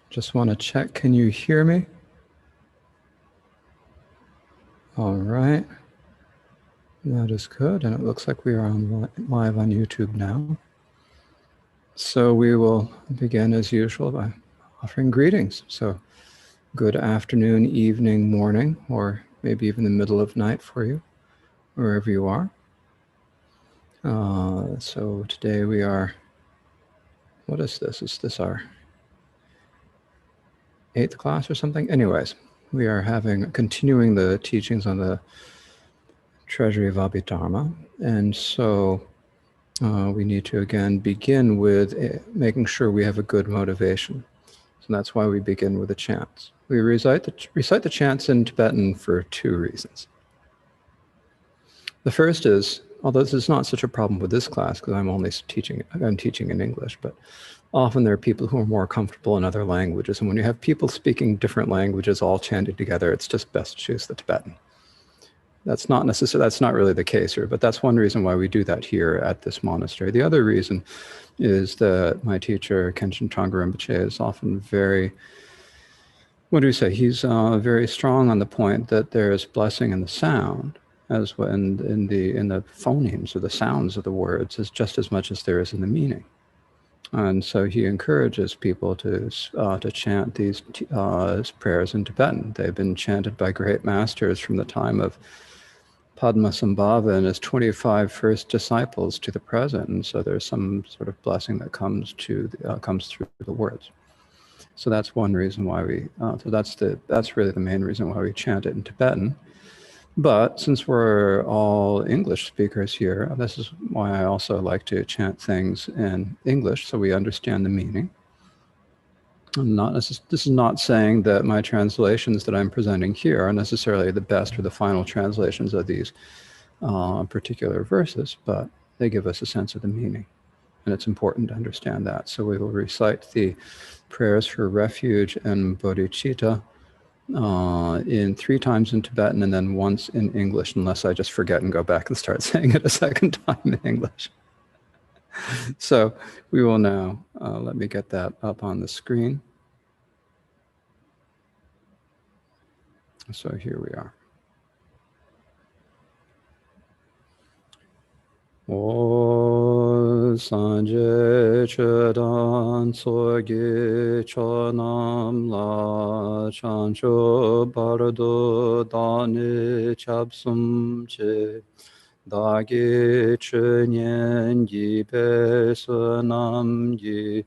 Just want to check, can you hear me? All right. That is good, and it looks like we are live on YouTube now. So we will begin as usual by offering greetings. So good afternoon, evening, morning, or maybe even the middle of night for you, wherever you are. So today we are, what is this? Is this our 8th class or something? Anyways, we are continuing the teachings on the Treasury of Abhidharma. And so we need to again begin with making sure we have a good motivation. So that's why we begin with the chants. We recite the chants in Tibetan for 2 reasons. The first is, although this is not such a problem with this class because I'm teaching in English, but often there are people who are more comfortable in other languages. And when you have people speaking different languages all chanted together, it's just best to choose the Tibetan. That's not really the case here, but that's one reason why we do that here at this monastery. The other reason is that my teacher, Kenshin Trungpa Rinpoche, is often he's very strong on the point that there is blessing in the sound, as when in the phonemes or the sounds of the words, is just as much as there is in the meaning. And so he encourages people to chant these prayers in Tibetan. They've been chanted by great masters from the time of Padmasambhava and his 25 first disciples to the present, and so there's some sort of blessing that comes through the words. So that's one reason why that's really the main reason why we chant it in Tibetan. But since we're all English speakers here, this is why I also like to chant things in English so we understand the meaning. This is not saying that my translations that I'm presenting here are necessarily the best or the final translations of these particular verses, but they give us a sense of the meaning. And it's important to understand that. So we will recite the prayers for refuge and bodhicitta in 3 times in Tibetan and then once in English, unless I just forget and go back and start saying it a second time in English. So we will now, let me get that up on the screen. So here we are. O Sanje Chedan Tsoge Chonam La Chancho Bardo Dani Chapsum Che Dagi Chenyen Gi Besunam Gi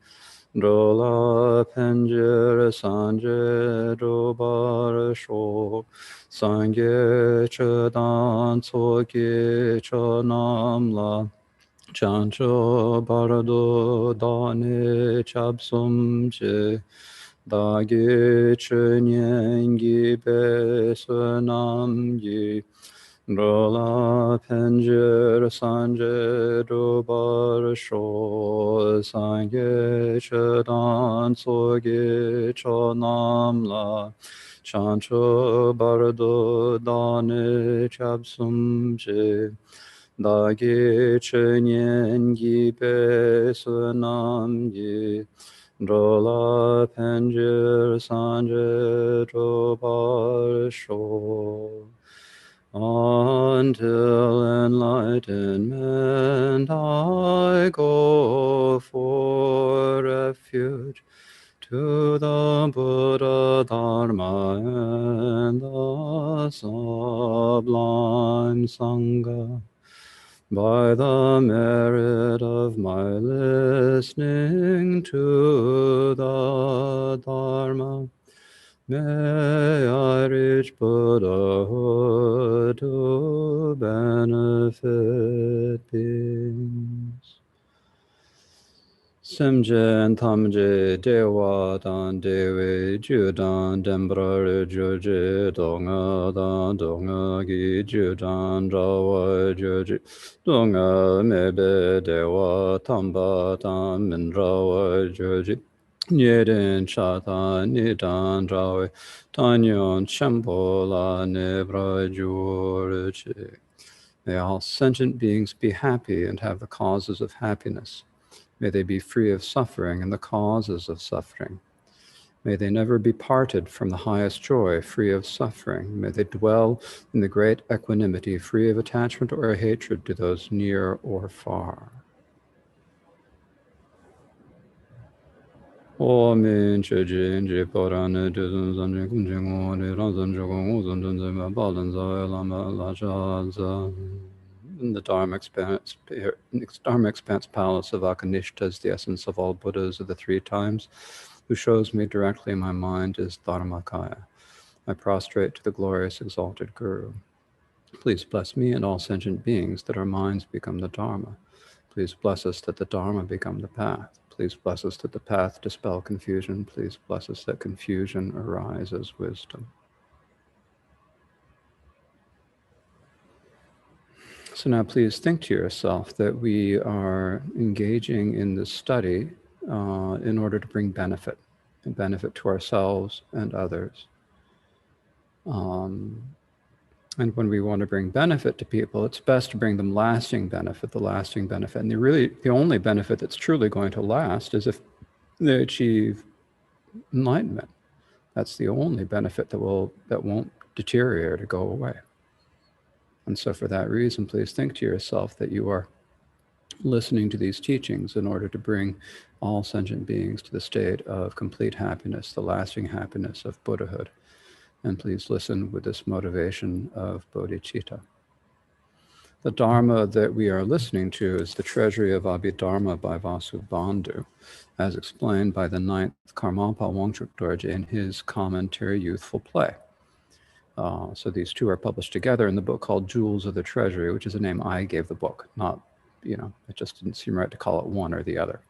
Rola Penjer Sanje Robar Shok Sangye Chedan Tsoge Chonam La Chancho Barado Dane Chapsum Che Dagi Chenyen Gi Besunam Gi Rola Penjer Sanje Robar Sho Sangye Chedan Tsoge Chonam La Chancho Bardo Dane Chapsum Che Dagi Chenyen Gi Besunam Gi Rola Penjer Sanje Robar Sho. Until enlightenment I go for refuge to the Buddha, Dharma, and the sublime Sangha. By the merit of my listening to the Dharma, may I reach Buddhahood to benefit beings. Semje tamje dewa dan dewe judan dembrar juje donga dan donga gi judan rawa juje donga mebe dewa tamba dan min rawa juje Nyeden chata nidan rawe tanyon chambola nebra jurche. May all sentient beings be happy and have the causes of happiness. May they be free of suffering and the causes of suffering. May they never be parted from the highest joy, free of suffering. May they dwell in the great equanimity, free of attachment or hatred to those near or far. In the Dharma Expanse Palace of Akanishta is the essence of all Buddhas of the three times, who shows me directly my mind is Dharmakaya. I prostrate to the glorious exalted Guru. Please bless me and all sentient beings that our minds become the Dharma. Please bless us that the Dharma become the path. Please bless us that the path dispel confusion. Please bless us that confusion arise as wisdom. So now please think to yourself that we are engaging in this study in order to bring benefit, and benefit to ourselves and others. And when we want to bring benefit to people, it's best to bring them lasting benefit, the lasting benefit. And the only benefit that's truly going to last is if they achieve enlightenment. That's the only benefit that won't deteriorate or go away. And so for that reason, please think to yourself that you are listening to these teachings in order to bring all sentient beings to the state of complete happiness, the lasting happiness of Buddhahood. And please listen with this motivation of bodhicitta. The Dharma that we are listening to is the Treasury of Abhidharma by Vasubandhu, as explained by the 9th Karmapa Wangchuk Dorje in his commentary, Youthful Play. So these two are published together in the book called Jewels of the Treasury, which is a name I gave the book, not, it just didn't seem right to call it one or the other.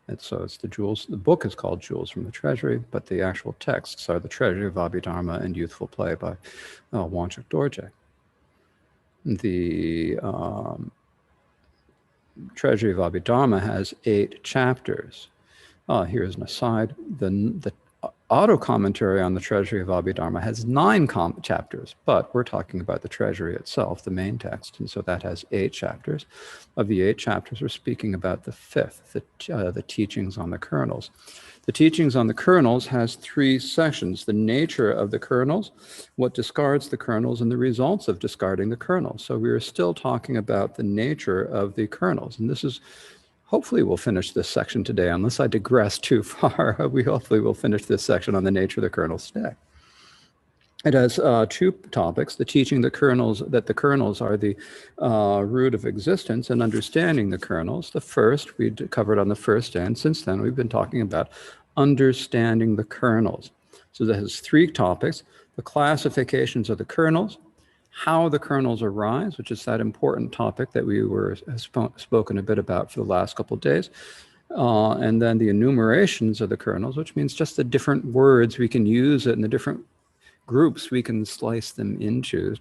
And so it's the Jewels. The book is called Jewels from the Treasury, but the actual texts are the Treasury of Abhidharma and Youthful Play by Wangchuk Dorje. The Treasury of Abhidharma has 8 chapters. Here's an aside. The auto-commentary on the Treasury of Abhidharma has 9 chapters, but we're talking about the Treasury itself, the main text, and so that has 8 chapters. Of the 8 chapters, we're speaking about the 5th, the teachings on the kernels. The teachings on the kernels has 3 sections: the nature of the kernels, what discards the kernels, and the results of discarding the kernels. So we are still talking about the nature of the kernels, and this is hopefully we'll finish this section today, unless I digress too far. We hopefully will finish this section on the nature of the kernels today. It has 2 topics: the teaching that the kernels are the root of existence, and understanding the kernels. The first we covered on the first day, and since then we've been talking about understanding the kernels. So that has 3 topics: the classifications of the kernels, how the kernels arise, which is that important topic that we have spoken a bit about for the last couple of days, and then the enumerations of the kernels, which means just the different words we can use it and the different groups we can slice them into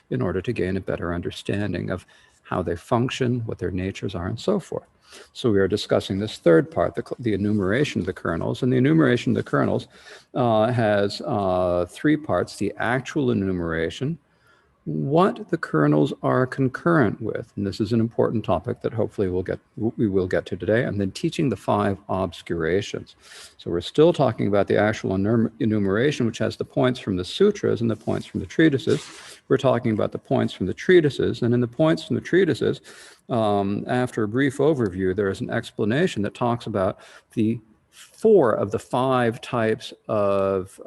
in order to gain a better understanding of how they function, what their natures are, and so forth. So we are discussing this third part, the enumeration of the kernels. And the enumeration of the kernels has 3 parts: the actual enumeration, what the kernels are concurrent with, and this is an important topic that hopefully we will get to today, and then teaching the 5 obscurations. So we're still talking about the actual enumeration, which has the points from the sutras and the points from the treatises. We're talking about the points from the treatises, and in the points from the treatises, after a brief overview, there is an explanation that talks about the 4 of the 5 types of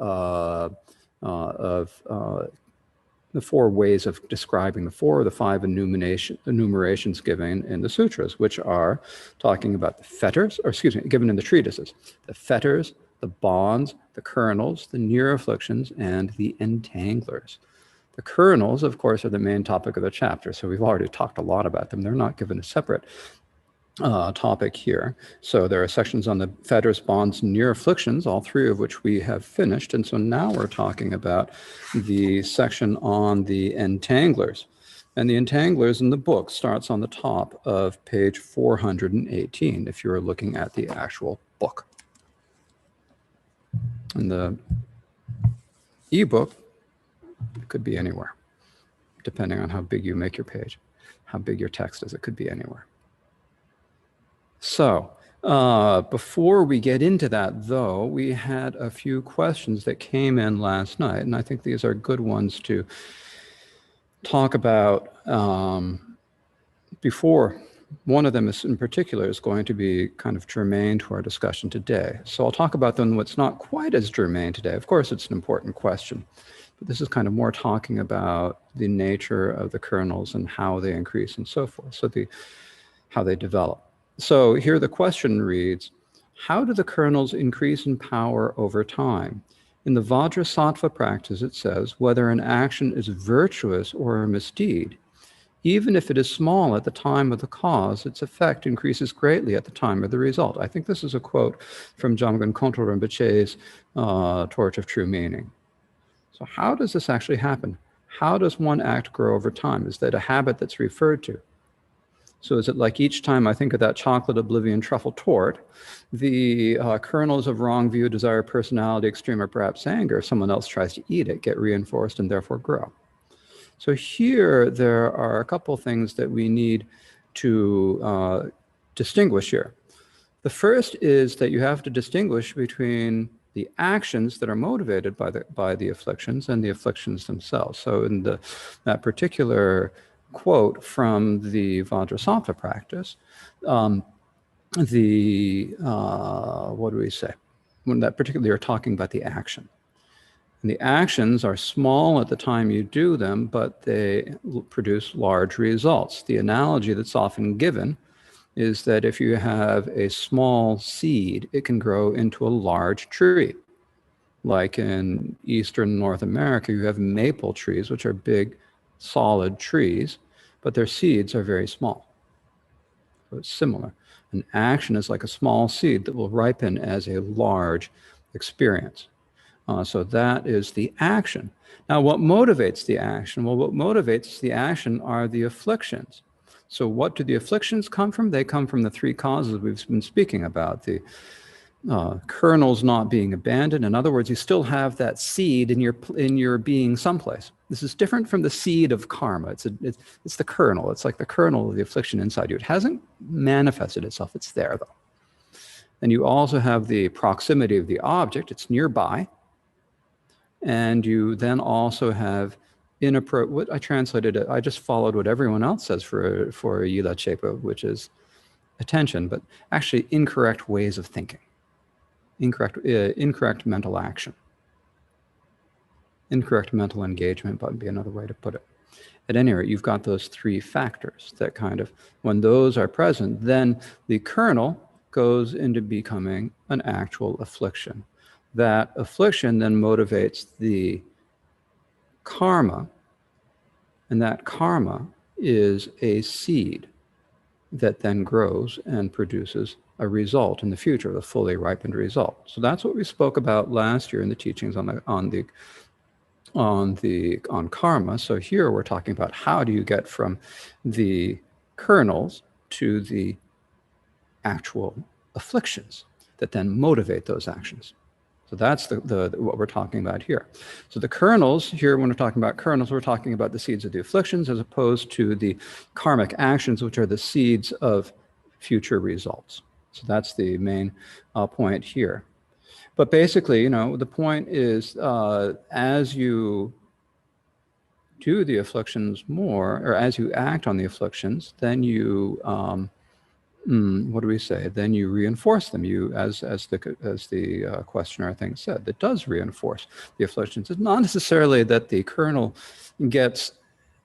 the 4 ways of describing the 4 of the 5 enumerations given in the sutras, which are talking about the fetters, given in the treatises: the fetters, the bonds, the kernels, the near afflictions, and the entanglers. The kernels, of course, are the main topic of the chapter, so we've already talked a lot about them. They're not given a separate topic here. So there are sections on the fetters, bonds, and near afflictions, all 3 of which we have finished. And so now we're talking about the section on the entanglers. And the entanglers in the book starts on the top of page 418, if you're looking at the actual book. And the ebook, it could be anywhere, depending on how big you make your page, how big your text is. It could be anywhere. So Before we get into that, though, we had a few questions that came in last night, and I think these are good ones to talk about before. One of them is, in particular, is going to be kind of germane to our discussion today. So I'll talk about them what's not quite as germane today. Of course, it's an important question, but this is kind of more talking about the nature of the kernels and how they increase and so forth, so how they develop. So here the question reads, how do the kernels increase in power over time? In the Vajrasattva practice, it says, whether an action is virtuous or a misdeed, even if it is small at the time of the cause, its effect increases greatly at the time of the result. I think this is a quote from Jamgon Kongtrul Rinpoche's Torch of True Meaning. So how does this actually happen? How does one act grow over time? Is that a habit that's referred to? So is it like each time I think of that chocolate oblivion truffle tort, the kernels of wrong view, desire, personality, extreme, or perhaps anger, if someone else tries to eat it, get reinforced and therefore grow? So here, there are a couple things that we need to distinguish here. The first is that you have to distinguish between the actions that are motivated by the afflictions and the afflictions themselves. So in that particular quote from the Vajrasattva practice, what do we say? When that particularly are talking about the action. And the actions are small at the time you do them, but they produce large results. The analogy that's often given is that if you have a small seed, it can grow into a large tree. Like in Eastern North America, you have maple trees, which are big, solid trees, but their seeds are very small. So it's similar. An action is like a small seed that will ripen as a large experience. So that is the action. Now, what motivates the action? Well, what motivates the action are the afflictions. So what do the afflictions come from? They come from the three causes we've been speaking about. The kernels not being abandoned. In other words, you still have that seed in your being someplace. This is different from the seed of karma. It's the kernel. It's like the kernel of the affliction inside you. It hasn't manifested itself. It's there, though. And you also have the proximity of the object. It's nearby. And you then also have inappropriate, what I translated it, I just followed what everyone else says for a Yila Chepa, which is attention, but actually incorrect ways of thinking, incorrect mental action, incorrect mental engagement, but would be another way to put it. At any rate, you've got those three factors that kind of, when those are present, then the kernel goes into becoming an actual affliction. That affliction then motivates the karma, and that karma is a seed that then grows and produces a result in the future, the fully ripened result. So that's what we spoke about last year in the teachings on karma. So here we're talking about how do you get from the kernels to the actual afflictions that then motivate those actions. So that's what we're talking about here. So the kernels here, when we're talking about kernels, we're talking about the seeds of the afflictions as opposed to the karmic actions, which are the seeds of future results. So that's the main point here. But basically, the point is as you do the afflictions more, or as you act on the afflictions, then you what do we say? Then you reinforce them. You, as the questioner I think said, that does reinforce the afflictions. It's not necessarily that the kernel gets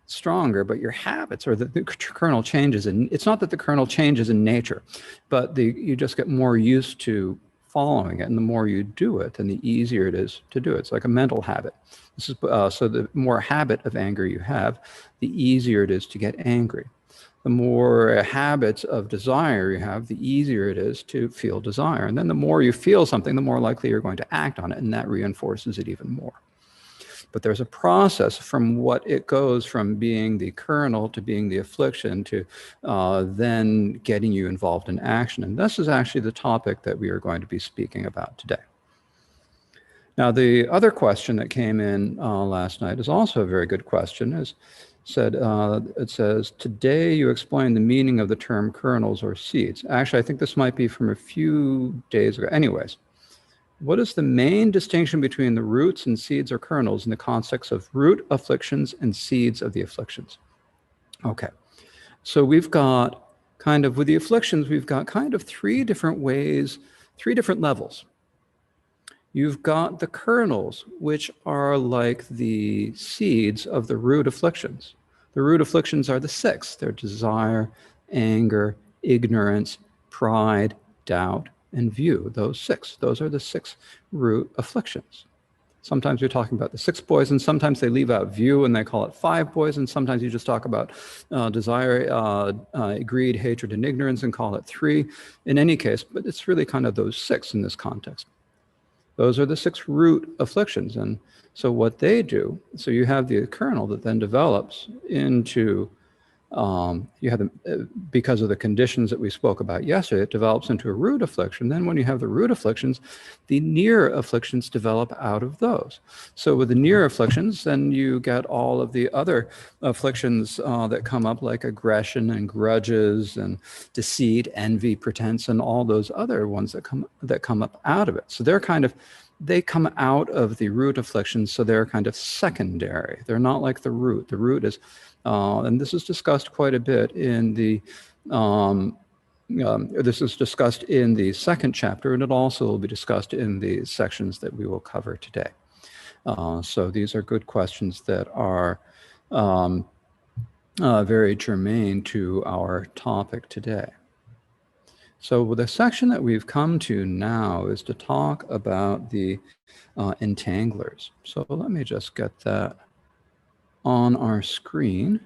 stronger, but your habits, or the kernel changes. And it's not that the kernel changes in nature, but you just get more used to following it, and the more you do it, then the easier it is to do it. It's like a mental habit. This is so the more habit of anger you have, the easier it is to get angry. The more habits of desire you have, the easier it is to feel desire. And then the more you feel something, the more likely you're going to act on it, and that reinforces it even more. But there's a process from what it goes from being the kernel to being the affliction to then getting you involved in action. And this is actually the topic that we are going to be speaking about today. Now, the other question that came in last night is also a very good question, is said, it says, today you explain the meaning of the term kernels or seeds. Actually, I think this might be from a few days ago. Anyways, what is the main distinction between the roots and seeds or kernels in the context of root afflictions and seeds of the afflictions? Okay, so we've got kind of, with the afflictions, we've got kind of three different ways, three different levels. You've got the kernels, which are like the seeds of the root afflictions. The root afflictions are the six. They're desire, anger, ignorance, pride, doubt, and view. Those six. Those are the six root afflictions. Sometimes you're talking about the six poisons. Sometimes they leave out view and they call it five poisons. Sometimes you just talk about desire, greed, hatred, and ignorance and call it three. In any case, but it's really kind of those six in this context. Those are the six root afflictions. And so what they do, so you have the kernel that then develops into, you have the, because of the conditions that we spoke about yesterday, it develops into a root affliction. Then when you have the root afflictions, the near afflictions develop out of those. So with the near afflictions, then you get all of the other afflictions that come up, like aggression and grudges and deceit, envy, pretense, and all those other ones that come up out of it. So they're kind of, they come out of the root afflictions, so they're kind of secondary. They're not like the root. The root is, and this is discussed quite a bit in the, this is discussed in the second chapter, and it also will be discussed in the sections that we will cover today. So these are good questions that are very germane to our topic today. So the section that we've come to now is to talk about the entanglers. So let me just get that on our screen.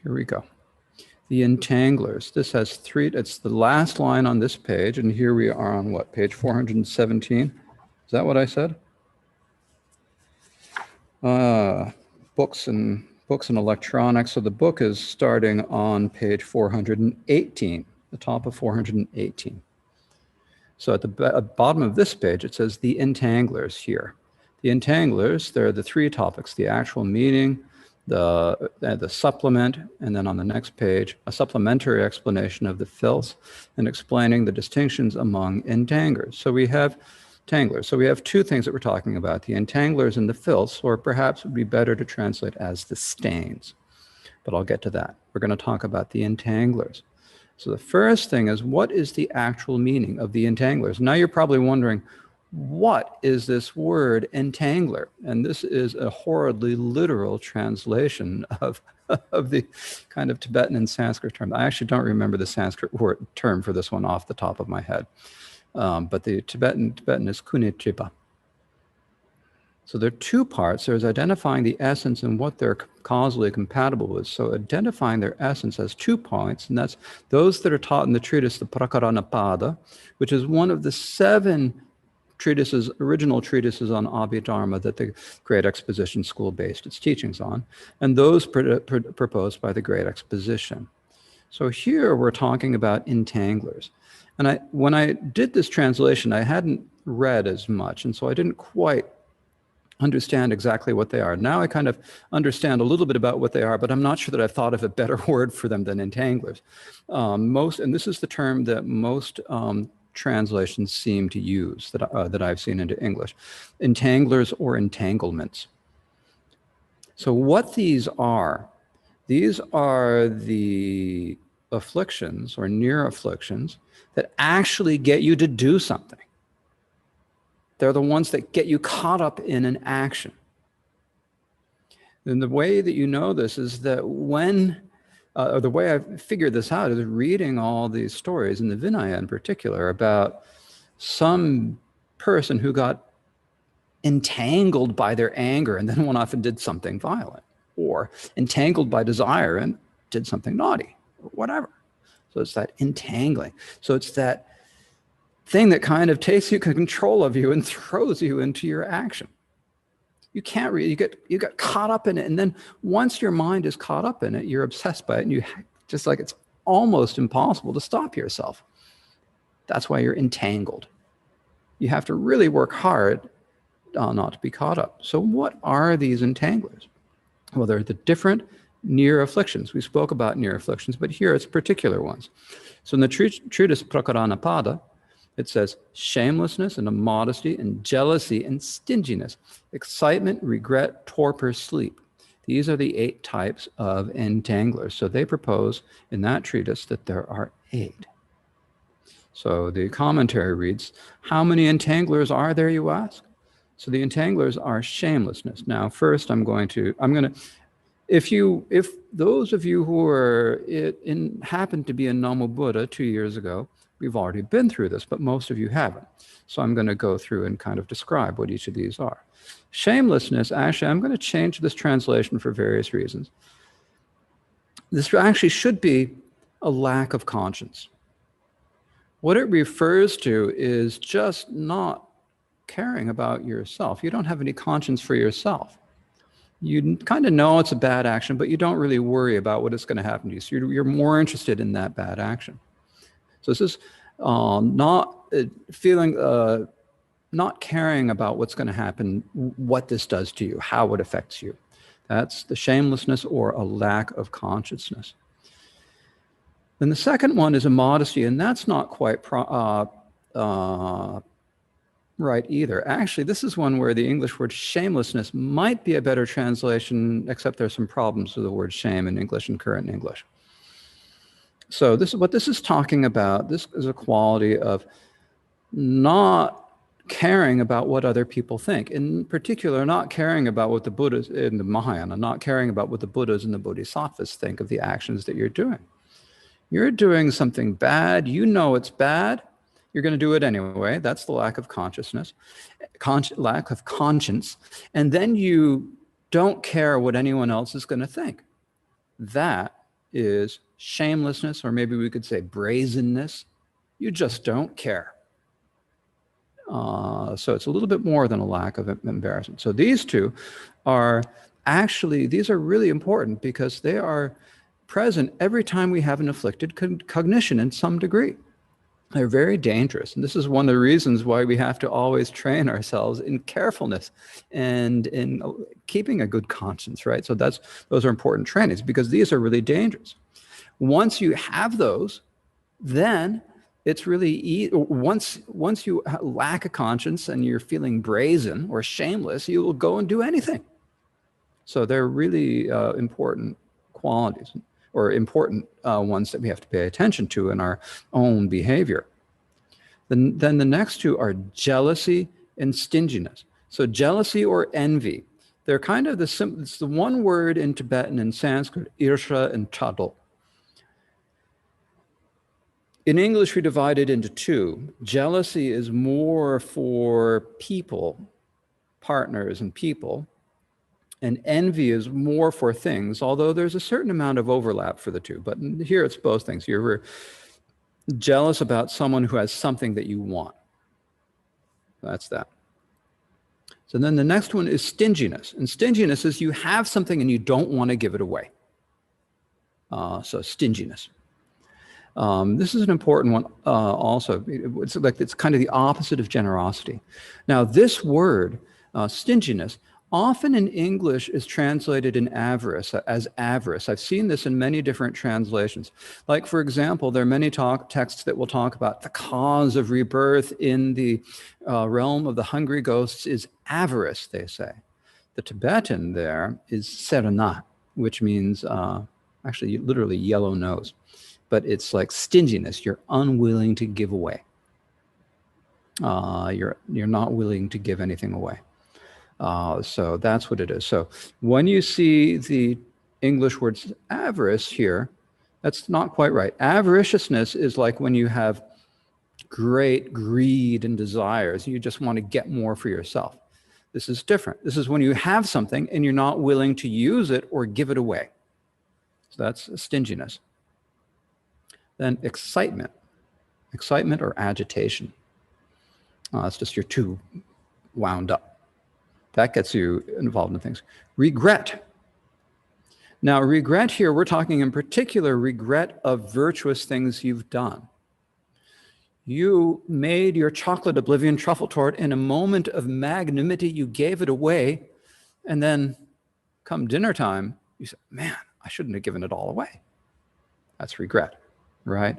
Here we go. The entanglers. This has three, it's the last line on this page, and here we are on what, page 417? Is that what I said? Books and electronics. So the book is starting on page 418, the top of 418. So at the bottom of this page, it says the entanglers here. The entanglers, they're the three topics: the actual meaning, the supplement, and then on the next page, a supplementary explanation of the filth and explaining the distinctions among entanglers. So we have entanglers. So we have two things that we're talking about: the entanglers and the filths, or perhaps it would be better to translate as the stains. But I'll get to that. We're going to talk about the entanglers. So the first thing is, what is the actual meaning of the entanglers? Now you're probably wondering, what is this word entangler? And this is a horridly literal translation of the kind of Tibetan and Sanskrit term. I actually don't remember the Sanskrit term for this one off the top of my head. But the Tibetan is kunichipa. So there are two parts. There's identifying the essence and what they're causally compatible with. So identifying their essence has 2 points, and that's those that are taught in the treatise, the Prakaranapada, which is one of the 7 treatises, original treatises on Abhidharma that the Great Exposition School based its teachings on, and those proposed by the Great Exposition. So here we're talking about entanglers. And when I did this translation, I hadn't read as much, and so I didn't quite understand exactly what they are. Now I kind of understand a little bit about what they are, but I'm not sure that I've thought of a better word for them than entanglers. And this is the term that most translations seem to use that I've seen into English: entanglers or entanglements. So what these are the afflictions or near afflictions that actually get you to do something. They're the ones that get you caught up in an action. And the way that you know this is that or the way I figured this out is reading all these stories, in the Vinaya in particular, about some person who got entangled by their anger and then went off and did something violent, or entangled by desire and did something naughty, or whatever. So it's that entangling. So it's that thing that kind of takes control of you and throws you into your action. You can't really, you get caught up in it. And then once your mind is caught up in it, you're obsessed by it, and you just like, it's almost impossible to stop yourself. That's why you're entangled. You have to really work hard not to be caught up. So what are these entanglers? Well, they're the different near afflictions. We spoke about near afflictions, but here it's particular ones. So in the treatise Prakaranapada, it says shamelessness and immodesty and jealousy and stinginess, excitement, regret, torpor, sleep. These are the 8 types of entanglers. So they propose in that treatise that there are 8. So the commentary reads, how many entanglers are there, you ask? So the entanglers are shamelessness. Now, first if those of you who happened to be in Namo Buddha 2 years ago, we've already been through this, but most of you haven't. So I'm going to go through and kind of describe what each of these are. Shamelessness, actually, I'm going to change this translation for various reasons. This actually should be a lack of conscience. What it refers to is just not caring about yourself. You don't have any conscience for yourself. You kind of know it's a bad action, but you don't really worry about what is going to happen to you. So you're more interested in that bad action. So this is not caring about what's going to happen, what this does to you, how it affects you. That's the shamelessness or a lack of consciousness. Then the second one is immodesty, and that's not quite right either. Actually, this is one where the English word shamelessness might be a better translation, except there's some problems with the word shame in English and current English. So what this is talking about. This is a quality of not caring about what other people think. In particular, not caring about what the Buddhas in the Mahayana, not caring about what the Buddhas and the Bodhisattvas think of the actions that you're doing. You're doing something bad. You know it's bad. You're going to do it anyway. That's the lack of consciousness, lack of conscience. And then you don't care what anyone else is going to think. That is shamelessness, or maybe we could say brazenness. You just don't care. So it's a little bit more than a lack of embarrassment. So these two are these are really important because they are present every time we have an afflicted cognition in some degree. They're very dangerous. And this is one of the reasons why we have to always train ourselves in carefulness and in keeping a good conscience, right? So those are important trainings because these are really dangerous. Once you have those, then it's really once you lack a conscience and you're feeling brazen or shameless, you will go and do anything. So they're really important qualities, or important ones that we have to pay attention to in our own behavior. Then the next two are jealousy and stinginess. So jealousy or envy, they're kind of it's the one word in Tibetan and Sanskrit, irsha and chadal. In English, we divide it into two. Jealousy is more for people, partners and people, and envy is more for things, although there's a certain amount of overlap for the two. But here it's both things. You're jealous about someone who has something that you want. That's that. So then the next one is stinginess. And stinginess is you have something and you don't want to give it away. So stinginess. This is an important one also. It's kind of the opposite of generosity. Now, this word, stinginess, often in English is translated in avarice, as avarice. I've seen this in many different translations. Like, for example, there are many texts that will talk about the cause of rebirth in the realm of the hungry ghosts is avarice, they say. The Tibetan there is serana, which means actually literally yellow nose. But it's like stinginess. You're unwilling to give away. You're not willing to give anything away. So that's what it is. So when you see the English word avarice here, that's not quite right. Avariciousness is like when you have great greed and desires. You just want to get more for yourself. This is different. This is when you have something and you're not willing to use it or give it away. So that's stinginess. Then excitement or agitation. It's just you're too wound up. That gets you involved in things. Regret. Now, regret here, we're talking in particular regret of virtuous things you've done. You made your chocolate oblivion truffle tort in a moment of magnanimity. You gave it away. And then come dinner time, you say, man, I shouldn't have given it all away. That's regret, right?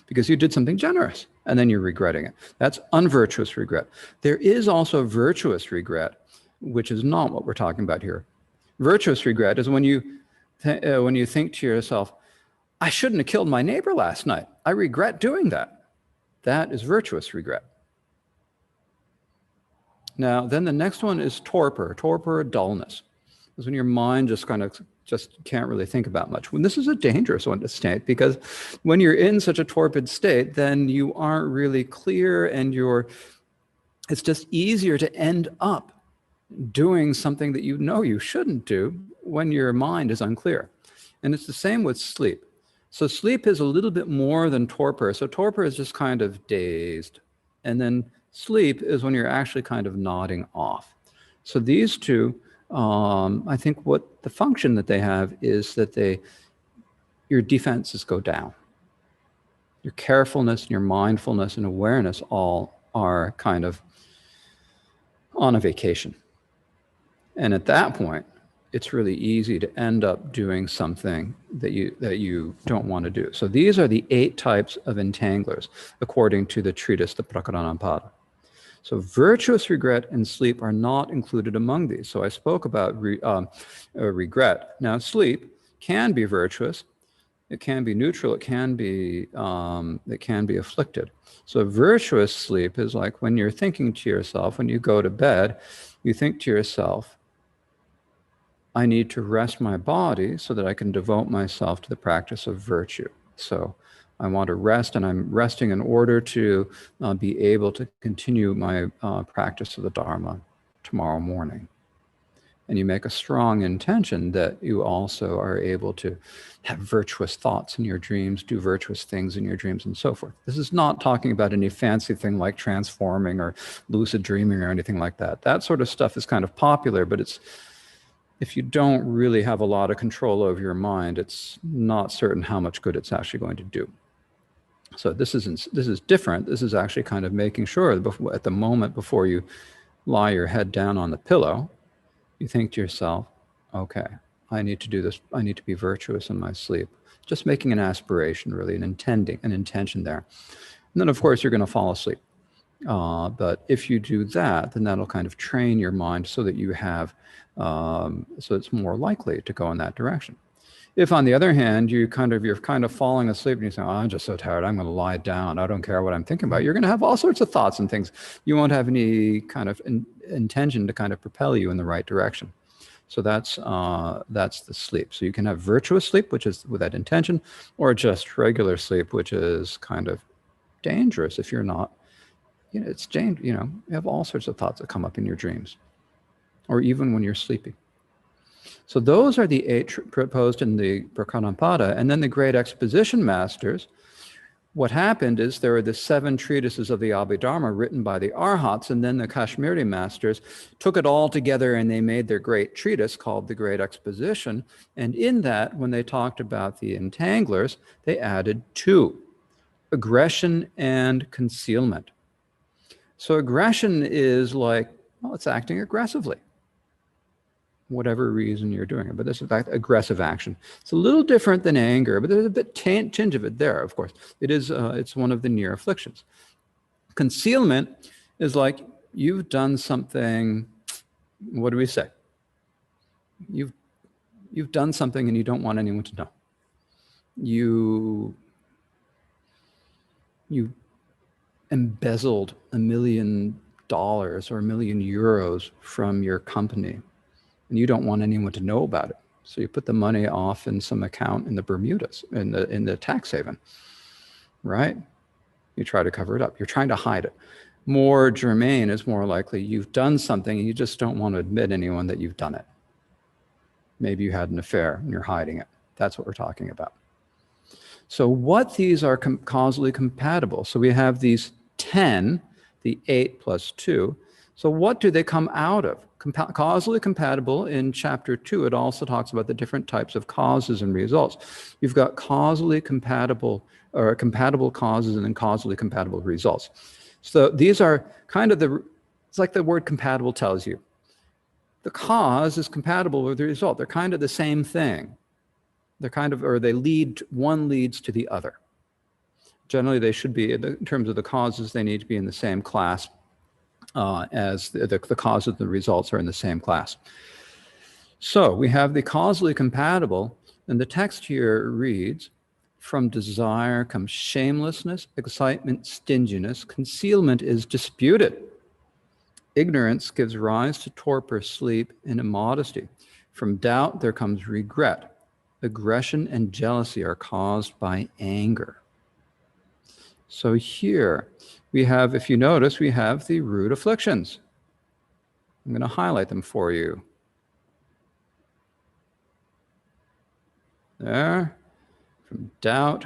Because you did something generous and then you're regretting it. That's unvirtuous regret. There is also virtuous regret, which is not what we're talking about here. Virtuous regret is when you think to yourself, I shouldn't have killed my neighbor last night. I regret doing that. That is virtuous regret. Now, then the next one is torpor or dullness. Is when your mind just can't really think about much. When this is a dangerous one to state, because when you're in such a torpid state, then you aren't really clear, and it's just easier to end up doing something that you know you shouldn't do when your mind is unclear. And it's the same with sleep. So sleep is a little bit more than torpor. So torpor is just kind of dazed. And then sleep is when you're actually kind of nodding off. So these two, I think what the function that they have is that your defenses go down. Your carefulness and your mindfulness and awareness all are kind of on a vacation. And at that point, it's really easy to end up doing something that you don't want to do. So these are the 8 types of entanglers, according to the treatise, the Prakaranapada. So virtuous regret and sleep are not included among these. So I spoke about regret. Now sleep can be virtuous, it can be neutral, it can be afflicted. So virtuous sleep is like when you're thinking to yourself, when you go to bed, you think to yourself, I need to rest my body so that I can devote myself to the practice of virtue. So I want to rest, and I'm resting in order to be able to continue my practice of the Dharma tomorrow morning. And you make a strong intention that you also are able to have virtuous thoughts in your dreams, do virtuous things in your dreams, and so forth. This is not talking about any fancy thing like transforming or lucid dreaming or anything like that. That sort of stuff is kind of popular, but if you don't really have a lot of control over your mind, it's not certain how much good it's actually going to do. So this is different. This is actually kind of making sure that at the moment before you lie your head down on the pillow, you think to yourself, okay, I need to do this. I need to be virtuous in my sleep. Just making an aspiration, really, an intention there. And then, of course, you're going to fall asleep. But if you do that, then that'll kind of train your mind so that you have, so it's more likely to go in that direction. If, on the other hand, you're kind of falling asleep and you say, oh, I'm just so tired, I'm going to lie down, I don't care what I'm thinking about, you're going to have all sorts of thoughts and things. You won't have any kind of intention to kind of propel you in the right direction. So that's the sleep. So you can have virtuous sleep, which is with that intention, or just regular sleep, which is kind of dangerous if you're not. It's dangerous. You have all sorts of thoughts that come up in your dreams, or even when you're sleepy. So those are the 8 proposed in the Prakaranapada. And then the great exposition masters, what happened is there are the 7 treatises of the Abhidharma written by the Arhats, and then the Kashmiri masters took it all together and they made their great treatise called the Great Exposition. And in that, when they talked about the entanglers, they added 2, aggression and concealment. So aggression is like, well, it's acting aggressively, whatever reason you're doing it. But this is aggressive action. It's a little different than anger, but there's a bit tinge of it there, of course. It is, it's one of the near afflictions. Concealment is like you've done something, what do we say? You've done something and you don't want anyone to know. You embezzled $1 million or €1 million from your company, and you don't want anyone to know about it. So you put the money off in some account in the Bermudas, in the tax haven, right? You try to cover it up. You're trying to hide it. More germane is more likely you've done something and you just don't want to admit anyone that you've done it. Maybe you had an affair and you're hiding it. That's what we're talking about. So what these are causally compatible. So we have these 10, the 8 plus 2. So what do they come out of? Causally compatible, in chapter 2, it also talks about the different types of causes and results. You've got causally compatible or compatible causes and then causally compatible results. So these are kind of it's like the word compatible tells you. The cause is compatible with the result. They're kind of the same thing. They're kind of, or one leads to the other. Generally, they should be, in terms of the causes, they need to be in the same class as the cause of the results are in the same class. So we have the causally compatible, and the text here reads, from desire comes shamelessness, excitement, stinginess. Concealment is disputed. Ignorance gives rise to torpor, sleep, and immodesty. From doubt there comes regret. Aggression and jealousy are caused by anger. So here we have, if you notice, we have the root afflictions. I'm going to highlight them for you. There, from doubt.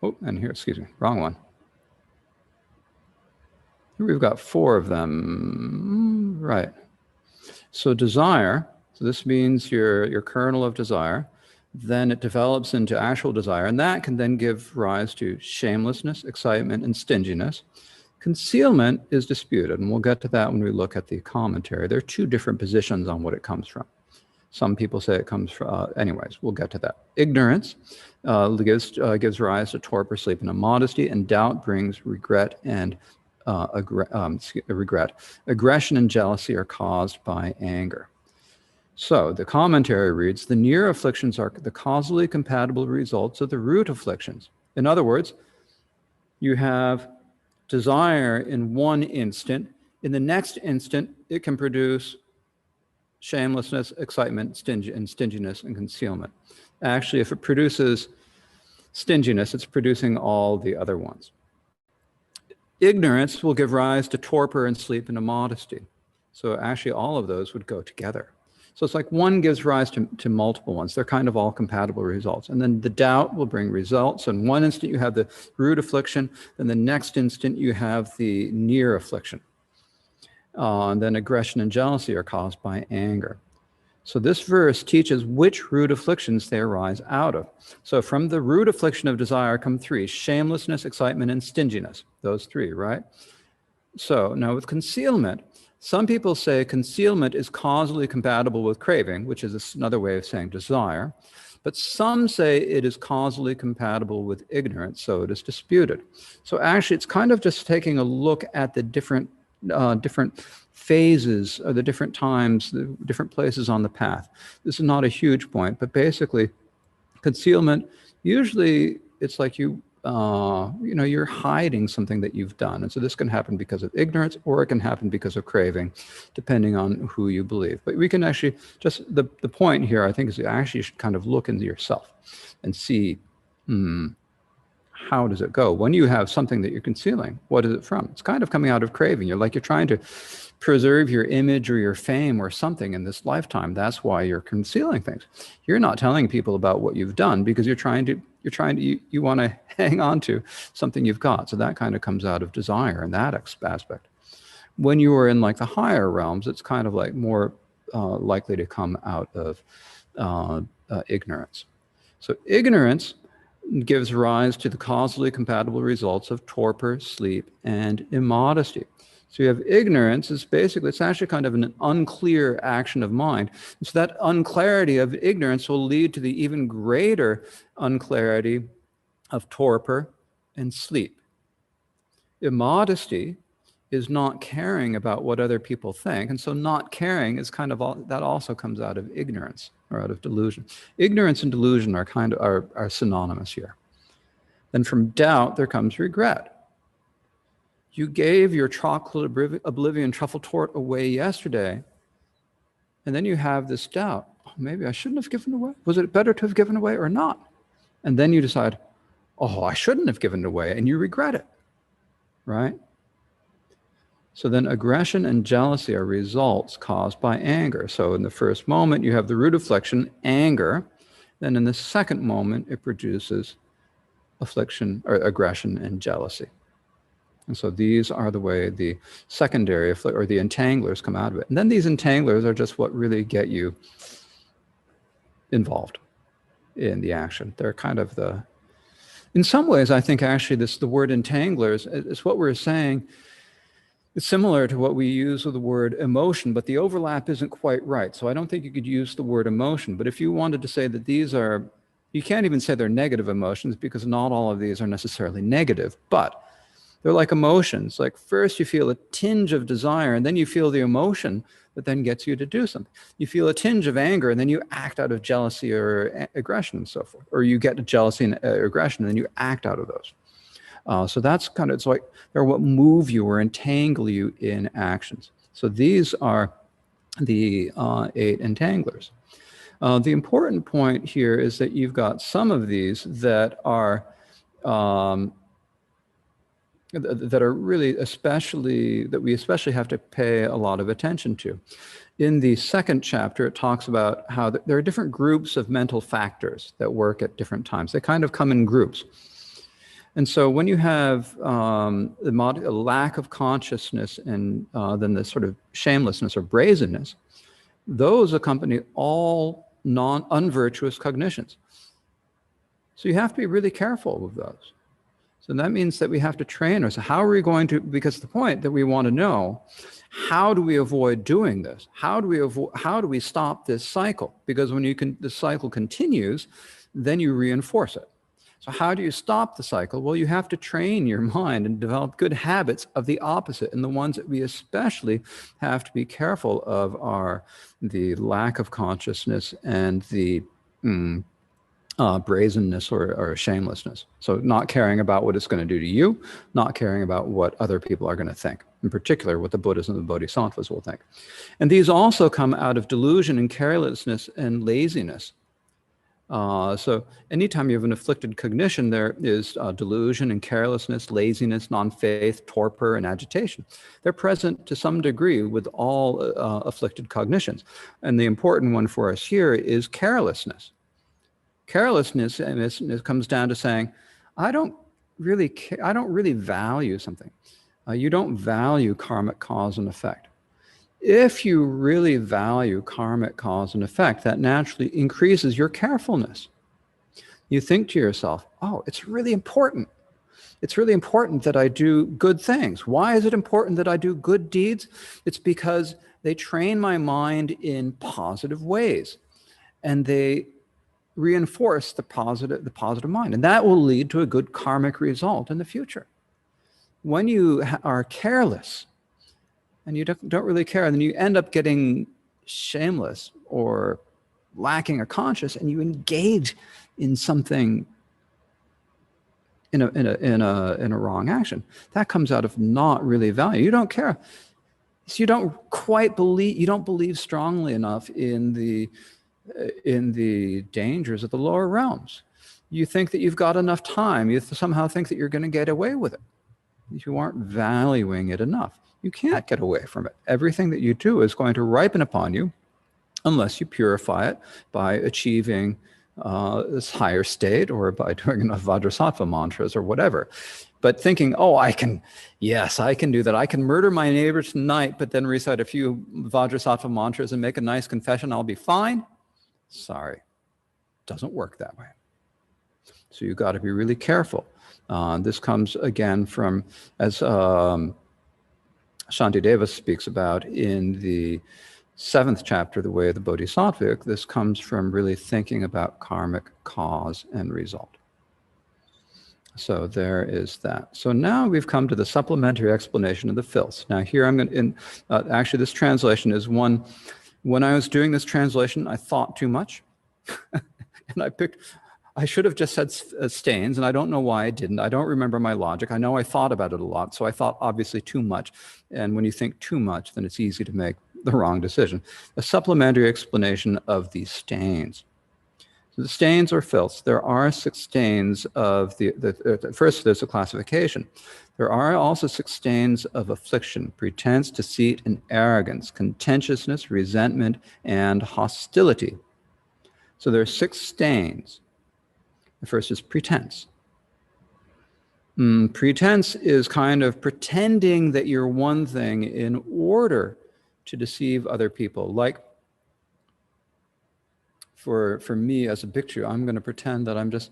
Oh, and here, excuse me, wrong one. Here we've got 4 of them, right. So desire, so this means your kernel of desire, then it develops into actual desire, and that can then give rise to shamelessness, excitement, and stinginess. Concealment is disputed, and we'll get to that when we look at the commentary. There are 2 different positions on what it comes from. Some people say it comes from, anyways, we'll get to that. Ignorance gives rise to torpor, sleep, and immodesty, and doubt brings regret and regret. Aggression and jealousy are caused by anger. So the commentary reads, the near afflictions are the causally compatible results of the root afflictions. In other words, you have desire in one instant. In the next instant, it can produce shamelessness, excitement, stinginess, and concealment. Actually, if it produces stinginess, it's producing all the other ones. Ignorance will give rise to torpor and sleep and immodesty. So actually, all of those would go together. So it's like one gives rise to multiple ones. They're kind of all compatible results. And then the doubt will bring results. In one instant, you have the root affliction. Then the next instant, you have the near affliction. And then aggression and jealousy are caused by anger. So this verse teaches which root afflictions they arise out of. So from the root affliction of desire come 3, shamelessness, excitement, and stinginess. Those 3, right? So now with concealment, some people say concealment is causally compatible with craving, which is another way of saying desire. But some say it is causally compatible with ignorance, so it is disputed. So actually, it's kind of just taking a look at the different phases or the different times, the different places on the path. This is not a huge point, but basically concealment, usually it's like you're hiding something that you've done. And so this can happen because of ignorance, or it can happen because of craving, depending on who you believe. But we can actually the point here, I think, is you actually should kind of look into yourself and see, how does it go? When you have something that you're concealing, what is it from? It's kind of coming out of craving. You're trying to preserve your image or your fame or something in this lifetime. That's why you're concealing things. You're not telling people about what you've done because you want to hang on to something you've got. So that kind of comes out of desire in that aspect. When you are in like the higher realms, it's kind of like more likely to come out of ignorance. So ignorance gives rise to the causally compatible results of torpor, sleep, and immodesty. So you have ignorance it's actually kind of an unclear action of mind. And so that unclarity of ignorance will lead to the even greater unclarity of torpor and sleep. Immodesty is not caring about what other people think. And so not caring is kind of that also comes out of ignorance or out of delusion. Ignorance and delusion are synonymous here. Then from doubt, there comes regret. You gave your chocolate oblivion truffle tort away yesterday, and then you have this doubt. Oh, maybe I shouldn't have given it away. Was it better to have given it away or not? And then you decide, oh, I shouldn't have given it away, and you regret it, right? So then aggression and jealousy are results caused by anger. So in the first moment, you have the root affliction, anger. Then in the second moment, it produces affliction or aggression and jealousy. And so these are the way the secondary or the entanglers come out of it. And then these entanglers are just what really get you involved. in the action. They're kind of the, in some ways, I think actually the word entanglers is what we're saying. It's similar to what we use with the word emotion, but the overlap isn't quite right. So I don't think you could use the word emotion. But if you wanted to say that these are, you can't even say they're negative emotions, because not all of these are necessarily negative, but they're like emotions. Like first you feel a tinge of desire, and then you feel the emotion that then gets you to do something. You feel a tinge of anger, and then you act out of jealousy or aggression and so forth. Or you get jealousy and aggression, and then you act out of those. So that's kind of, it's like they're what move you or entangle you in actions. So these are the 8 entanglers. The important point here is that you've got some of these that are really especially, that we especially have to pay a lot of attention to. In the second chapter, it talks about how there are different groups of mental factors that work at different times. They kind of come in groups. And so when you have a lack of consciousness and then the sort of shamelessness or brazenness, those accompany all unvirtuous cognitions. So you have to be really careful with those. So that means that we have to train ourselves. How are we going to, because the point that we want to know, how do we avoid doing this? How do we stop this cycle? Because when the cycle continues, then you reinforce it. So how do you stop the cycle? Well, you have to train your mind and develop good habits of the opposite. And the ones that we especially have to be careful of are the lack of consciousness and the brazenness or shamelessness. So not caring about what it's going to do to you, not caring about what other people are going to think, in particular what the Buddhas and the Bodhisattvas will think. And these also come out of delusion and carelessness and laziness. So anytime you have an afflicted cognition, there is delusion and carelessness, laziness, non-faith, torpor, and agitation. They're present to some degree with all afflicted cognitions. And the important one for us here is carelessness. Carelessness, and it comes down to saying, I don't really value something. You don't value karmic cause and effect. If you really value karmic cause and effect, that naturally increases your carefulness. You think to yourself, oh, it's really important. It's really important that I do good things. Why is it important that I do good deeds? It's because they train my mind in positive ways, and they reinforce the positive mind. And that will lead to a good karmic result in the future. When you are careless, and you don't really care, and then you end up getting shameless or lacking a conscience, and you engage in something in a wrong action. That comes out of not really value. You don't care. So you don't believe strongly enough in the dangers of the lower realms. You think that you've got enough time. You somehow think that you're going to get away with it. You aren't valuing it enough. You can't get away from it. Everything that you do is going to ripen upon you unless you purify it by achieving this higher state or by doing enough Vajrasattva mantras or whatever. But thinking, oh, I can do that. I can murder my neighbor tonight, but then recite a few Vajrasattva mantras and make a nice confession, I'll be fine. Sorry, doesn't work that way. So you've got to be really careful. This comes again from, as Shantideva speaks about in the 7th chapter, The Way of the Bodhisattva. This comes from really thinking about karmic cause and result. So there is that. So now we've come to the supplementary explanation of the filths. Now here I'm going to, actually this translation is one, when I was doing this translation, I thought too much. And I should have just said stains, and I don't know why I didn't. I don't remember my logic. I know I thought about it a lot, so I thought obviously too much. And when you think too much, then it's easy to make the wrong decision. A supplementary explanation of these stains. So the stains or filths, there are 6 stains of first there's a classification. There are also 6 stains of affliction: pretense, deceit, and arrogance, contentiousness, resentment, and hostility. So there are 6 stains. The first is pretense. Pretense is kind of pretending that you're one thing in order to deceive other people. Like for me as a bhikshu, I'm going to pretend that I'm just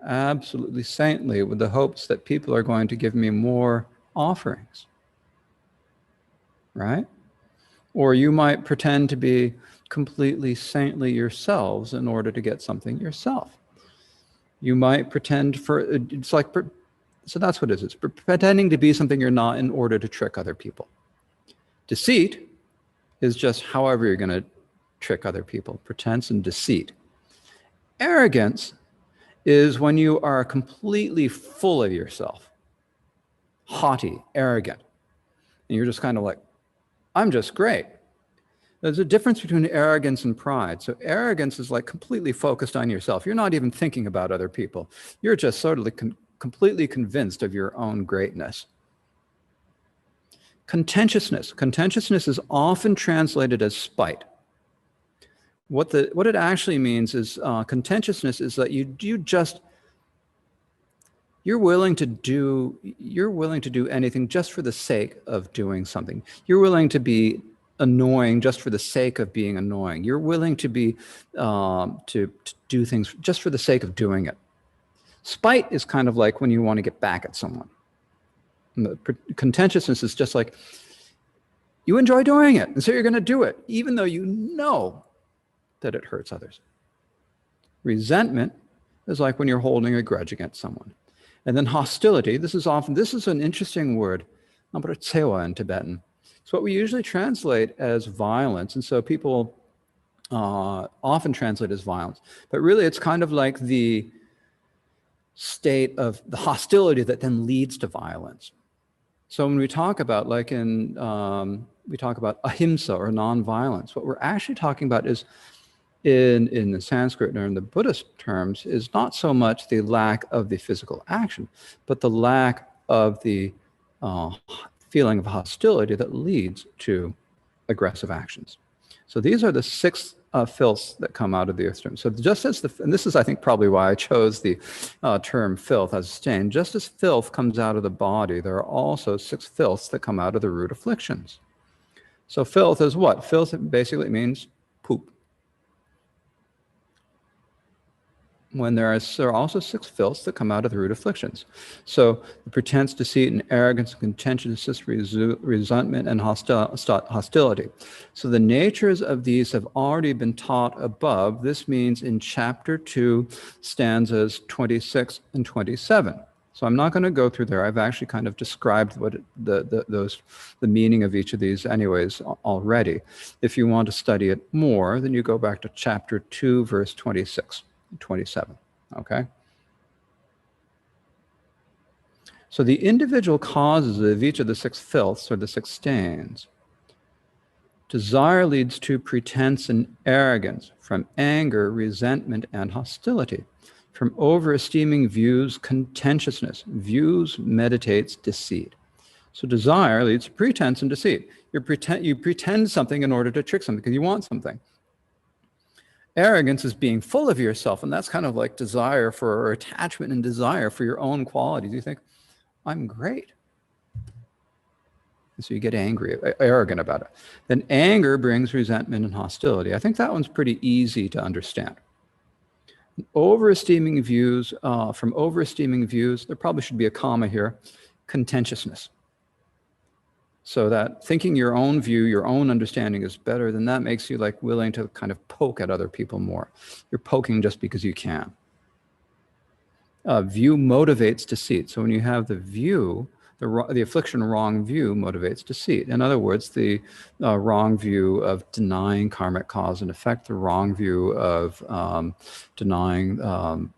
absolutely saintly with the hopes that people are going to give me more offerings, right? Or you might pretend to be completely saintly yourselves in order to get something yourself. You might pretend for, it's like, so that's what it is. It's pretending to be something you're not in order to trick other people. Deceit is just however you're going to trick other people, pretense and deceit. Arrogance is when you are completely full of yourself, haughty, arrogant, and you're just kind of like, I'm just great. There's a difference between arrogance and pride. So arrogance is like completely focused on yourself. You're not even thinking about other people. You're just sort of completely convinced of your own greatness. Contentiousness. Contentiousness is often translated as spite. What it actually means is contentiousness is that you're willing to do anything just for the sake of doing something. You're willing to be annoying just for the sake of being annoying. You're willing to be to do things just for the sake of doing it. Spite is kind of like when you want to get back at someone. Contentiousness is just like you enjoy doing it, and so you're going to do it, even though you know that it hurts others. Resentment is like when you're holding a grudge against someone. And then hostility, this is an interesting word, namratsewa in Tibetan. It's what we usually translate as violence. And so people often translate as violence. But really, it's kind of like the state of the hostility that then leads to violence. So when we talk about, like we talk about ahimsa or nonviolence, what we're actually talking about is, in the Sanskrit or in the Buddhist terms, is not so much the lack of the physical action, but the lack of the feeling of hostility that leads to aggressive actions. So these are the six filths that come out of the earth stream. So just as and this is, I think, probably why I chose the term filth as a stain, just as filth comes out of the body, there are also six filths that come out of the root afflictions. So filth is what? Filth basically means poop. When there are also six filths that come out of the root afflictions. So the pretense, deceit, and arrogance, and contentiousness, resentment, and hostility. So the natures of these have already been taught above. This means in chapter 2, stanzas 26 and 27. So I'm not going to go through there. I've actually kind of described what the meaning of each of these anyways already. If you want to study it more, then you go back to chapter 2, verse 26. 27, okay? So the individual causes of each of the six filths, or the six stains. Desire leads to pretense and arrogance, from anger, resentment, and hostility. From overesteeming views, contentiousness. Views meditates deceit. So desire leads to pretense and deceit. You pretend something in order to trick something because you want something. Arrogance is being full of yourself, and that's kind of like desire for, or attachment and desire for your own qualities. You think, I'm great. And so you get angry, arrogant about it. Then anger brings resentment and hostility. I think that one's pretty easy to understand. Overesteeming views, from overesteeming views, there probably should be a comma here, contentiousness. So that thinking your own view, your own understanding is better, then that makes you like willing to kind of poke at other people more. You're poking just because you can. View motivates deceit. So when you have the view, the affliction wrong view motivates deceit. In other words, the wrong view of denying karmic cause and effect, the wrong view of denying the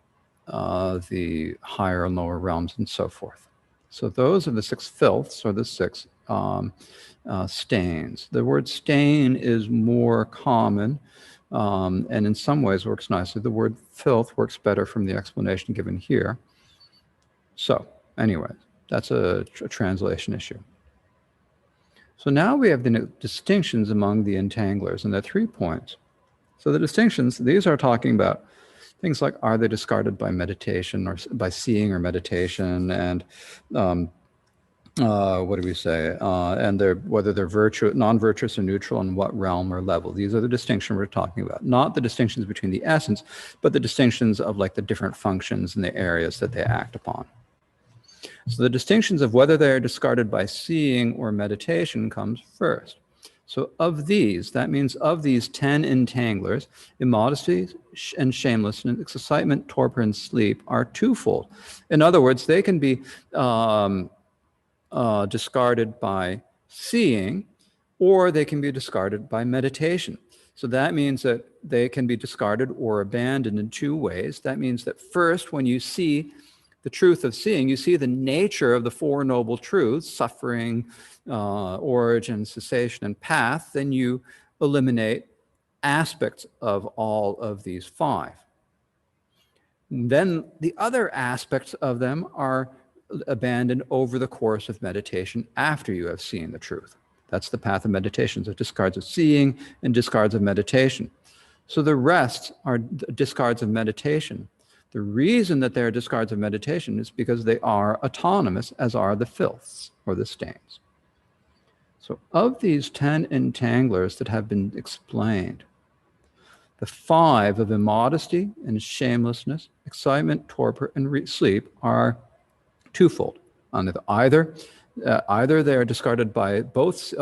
higher and lower realms and so forth. So those are the six filths, or the six stains. The word stain is more common and in some ways works nicely. The word filth works better from the explanation given here. So anyway, that's a translation issue. So now we have the distinctions among the entanglers, and there are 3 points. So the distinctions, these are talking about things like, are they discarded by meditation or by seeing or meditation, and what do we say? And whether they're non-virtuous or neutral, and what realm or level. These are the distinctions we're talking about. Not the distinctions between the essence, but the distinctions of like the different functions and the areas that they act upon. So the distinctions of whether they are discarded by seeing or meditation comes first. So of these, that means of these 10 entanglers, immodesty and shamelessness, excitement, torpor, and sleep are twofold. In other words, they can be discarded by seeing, or they can be discarded by meditation. So that means that they can be discarded or abandoned in two ways. That means that first, when you see the truth of seeing, you see the nature of the Four Noble Truths, suffering, origin, cessation, and path, then you eliminate aspects of all of these five. Then the other aspects of them are abandoned over the course of meditation after you have seen the truth. That's the path of meditation. So discards of seeing and discards of meditation. So the rest are discards of meditation. The reason that they are discards of meditation is because they are autonomous, as are the filths or the stains. So of these 10 entanglers that have been explained, the 5 of immodesty and shamelessness, excitement, torpor, and sleep are twofold. Either they are discarded by both.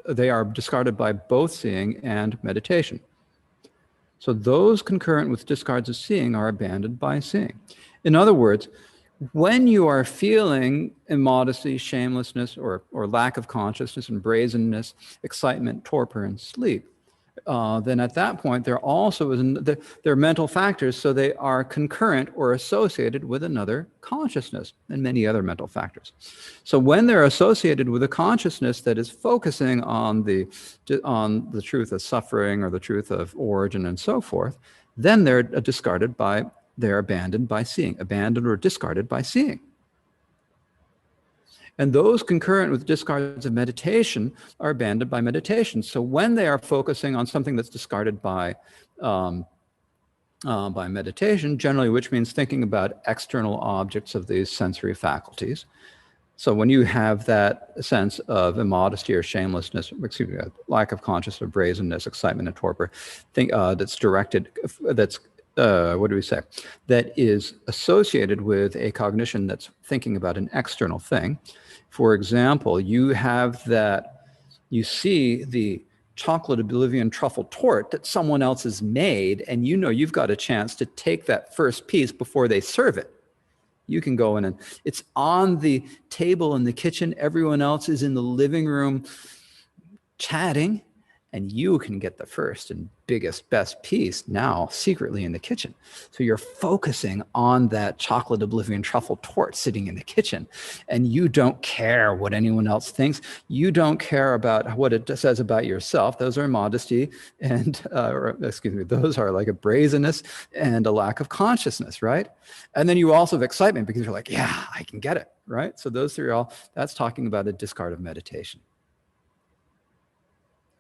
They are discarded by both seeing and meditation. So those concurrent with discards of seeing are abandoned by seeing. In other words, when you are feeling immodesty, shamelessness, or lack of consciousness, and brazenness, excitement, torpor, and sleep, then at that point, there also is they're mental factors, so they are concurrent or associated with another consciousness and many other mental factors. So when they're associated with a consciousness that is focusing on the truth of suffering or the truth of origin and so forth, then they're abandoned by seeing, abandoned or discarded by seeing. And those concurrent with discards of meditation are abandoned by meditation. So when they are focusing on something that's discarded by meditation, generally, which means thinking about external objects of these sensory faculties. So when you have that sense of immodesty or shamelessness, lack of consciousness, or brazenness, excitement, and torpor, that's directed, that is associated with a cognition that's thinking about an external thing. For example, you see the chocolate oblivion truffle torte that someone else has made, and you know you've got a chance to take that first piece before they serve it. You can go in and it's on the table in the kitchen. Everyone else is in the living room chatting, and you can get the first and biggest, best piece now secretly in the kitchen. So you're focusing on that chocolate oblivion truffle torte sitting in the kitchen, and you don't care what anyone else thinks. You don't care about what it says about yourself. Those are modesty and, those are like a brazenness and a lack of consciousness, right? And then you also have excitement because you're like, yeah, I can get it, right? So those three that's talking about a discard of meditation.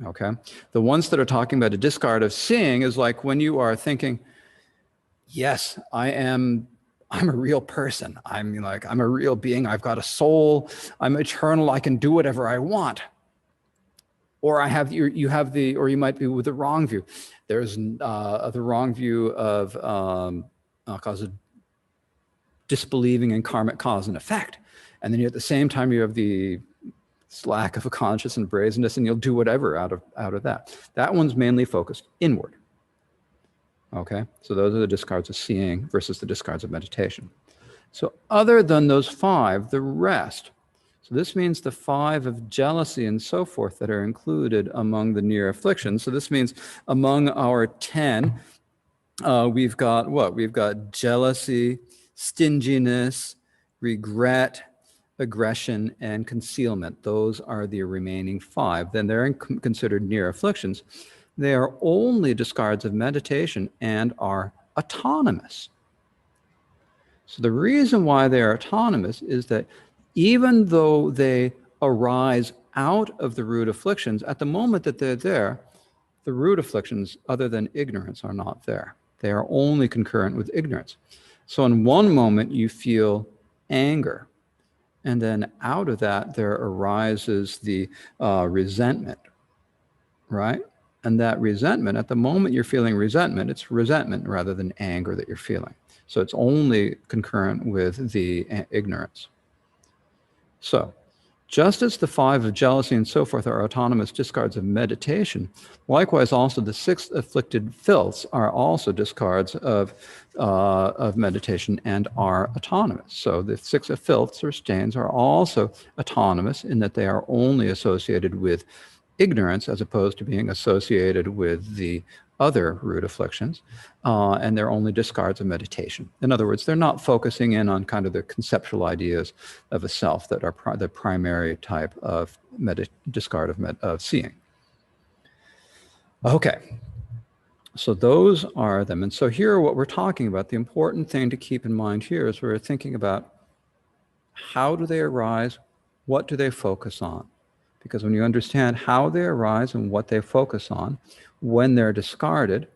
Okay. The ones that are talking about a discard of seeing is like when you are thinking, yes, I'm a real person. I'm a real being. I've got a soul. I'm eternal. I can do whatever I want. Or you might be with the wrong view. There's the wrong view of disbelieving in karmic cause and effect. And then at the same time, you have the lack of a conscious and brazenness, and you'll do whatever out of that. That one's mainly focused inward. Okay, so those are the discards of seeing versus the discards of meditation. So other than those 5, the rest. So this means the 5 of jealousy and so forth that are included among the near afflictions. So this means among our 10, we've got what? We've got jealousy, stinginess, regret, aggression, and concealment. Those are the remaining 5. Then they're considered near afflictions. They are only discards of meditation and are autonomous. So the reason why they are autonomous is that even though they arise out of the root afflictions, at the moment that they're there, the root afflictions, other than ignorance, are not there. They are only concurrent with ignorance. So in one moment, you feel anger. And then out of that, there arises the resentment, right? And that resentment, at the moment you're feeling resentment, it's resentment rather than anger that you're feeling. So it's only concurrent with the ignorance. So just as the 5 of jealousy and so forth are autonomous discards of meditation, likewise also the 6 afflicted filths are also discards of meditation and are autonomous. So the 6 of filths or stains are also autonomous in that they are only associated with ignorance as opposed to being associated with the other root afflictions, and they're only discards of meditation. In other words, they're not focusing in on kind of the conceptual ideas of a self that are the primary type of discard of seeing. Okay, so those are them. And so here what we're talking about, the important thing to keep in mind here is we're thinking about how do they arise, what do they focus on? Because when you understand how they arise and what they focus on, when they're discarded,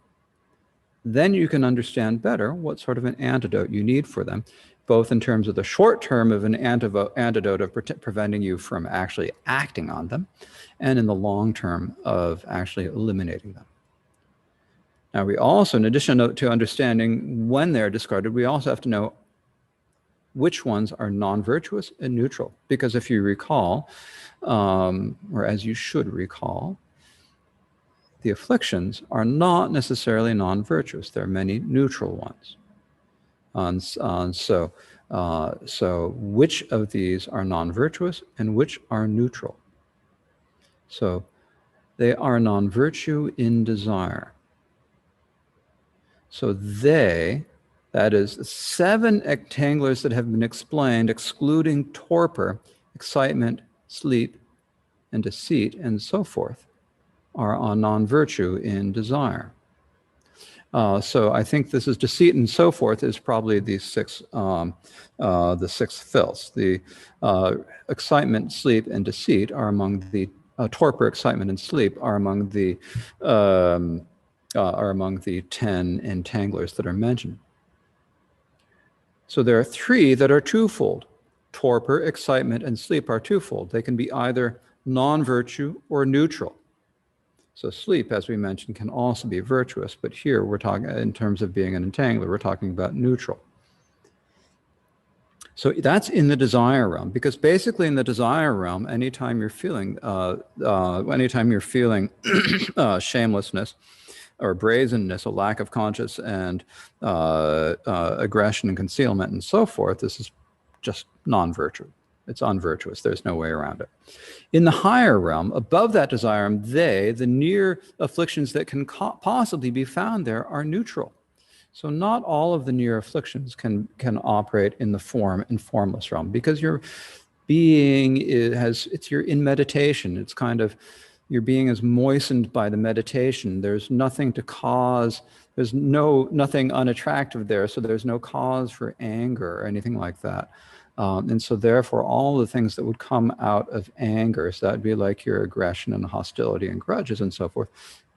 then you can understand better what sort of an antidote you need for them, both in terms of the short term of an antidote of preventing you from actually acting on them, and in the long term of actually eliminating them. Now, we also, in addition to understanding when they're discarded, we also have to know which ones are non-virtuous and neutral. Because if you recall, or as you should recall, the afflictions are not necessarily non-virtuous. There are many neutral ones. So which of these are non-virtuous and which are neutral? So they are non-virtue in desire. So that is 7 entanglers that have been explained, excluding torpor, excitement, sleep, and deceit, and so forth, are on non-virtue in desire. So I think this is deceit and so forth is probably the 6 filths. The excitement, sleep, and deceit are among the torpor, excitement, and sleep are among the 10 entanglers that are mentioned. So there are 3 that are twofold. Torpor, excitement, and sleep are twofold. They can be either non-virtue or neutral. So sleep, as we mentioned, can also be virtuous, but here we're talking, in terms of being an entangler, we're talking about neutral. So that's in the desire realm, because basically in the desire realm, anytime you're feeling shamelessness or brazenness, a lack of conscience, and aggression and concealment and so forth, this is just non-virtue. It's unvirtuous. There's no way around it. In the higher realm, above that desire realm, the near afflictions that can possibly be found there are neutral. So not all of the near afflictions can operate in the form and formless realm, because your being you're in meditation. It's kind of, your being is moistened by the meditation. There's nothing to cause, there's nothing unattractive there, so there's no cause for anger or anything like that. And so therefore, all the things that would come out of anger, so that'd be like your aggression and hostility and grudges and so forth,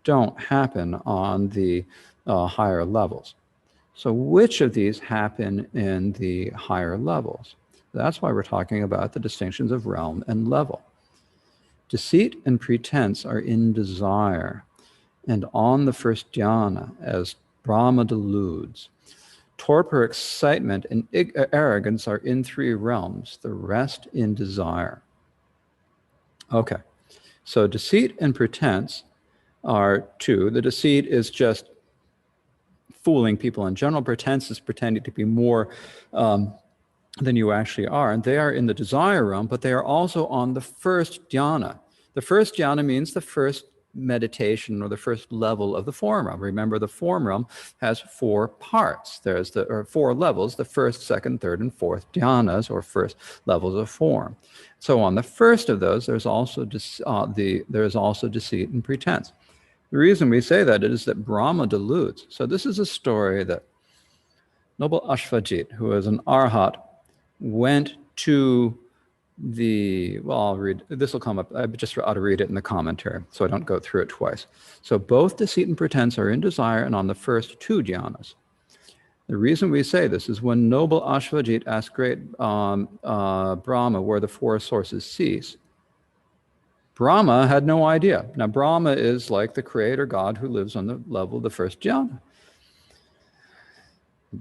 don't happen on the higher levels. So which of these happen in the higher levels? That's why we're talking about the distinctions of realm and level. Deceit and pretense are in desire, and on the first dhyana, as Brahma deludes. Torpor, excitement, and arrogance are in 3 realms, the rest in desire. Okay, so deceit and pretense are 2. The deceit is just fooling people in general. Pretense is pretending to be more than you actually are. And they are in the desire realm, but they are also on the first dhyana. The first dhyana means the first meditation or the first level of the form realm. Remember, the form realm has 4 parts. There's 4 levels, the first, second, third, and fourth dhyanas, or first levels of form. So on the first of those, there's also deceit and pretense. The reason we say that is that Brahma deludes. So this is a story that Noble Ashvajit, who is an arhat, went to I'll read, this will come up, I just ought to read it in the commentary so I don't go through it twice. So both deceit and pretense are in desire and on the first 2 dhyanas. The reason we say this is when noble Ashvajit asked great Brahma where the four sources cease, Brahma had no idea. Now, Brahma is like the creator God who lives on the level of the first jhana.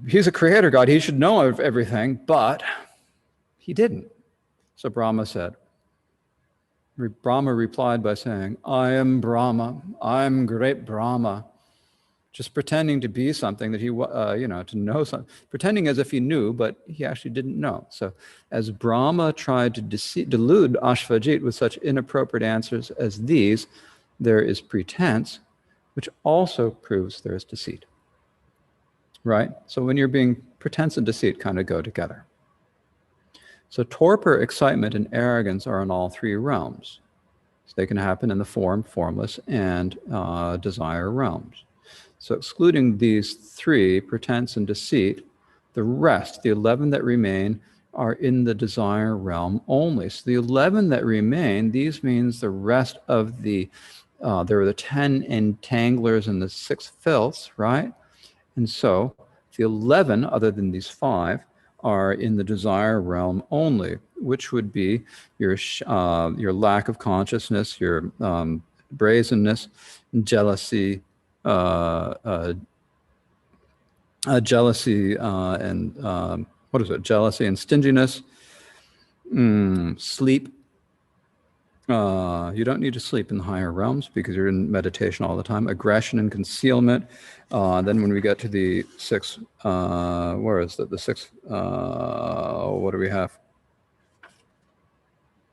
He's a creator God. He should know of everything, but he didn't. So Brahma replied by saying, I am Brahma. I'm great Brahma. Just pretending to be something that he, to know something, pretending as if he knew, but he actually didn't know. So as Brahma tried to delude Ashvajit with such inappropriate answers as these, there is pretense, which also proves there is deceit. Right? So when you're being pretense and deceit kind of go together. So torpor, excitement, and arrogance are in all three realms. So they can happen in the form, formless, and desire realms. So excluding these three, pretense and deceit, the rest, the 11 that remain, are in the desire realm only. So the 11 that remain, these means the rest of the, there are the 10 entanglers and the 6 filths, right? And so the 11, other than these 5, are in the desire realm only, which would be your lack of consciousness, your brazenness, jealousy, jealousy and jealousy and stinginess, sleep. You don't need to sleep in the higher realms because you're in meditation all the time. Aggression and concealment. Then when we get to the 6, where is that? The 6, what do we have?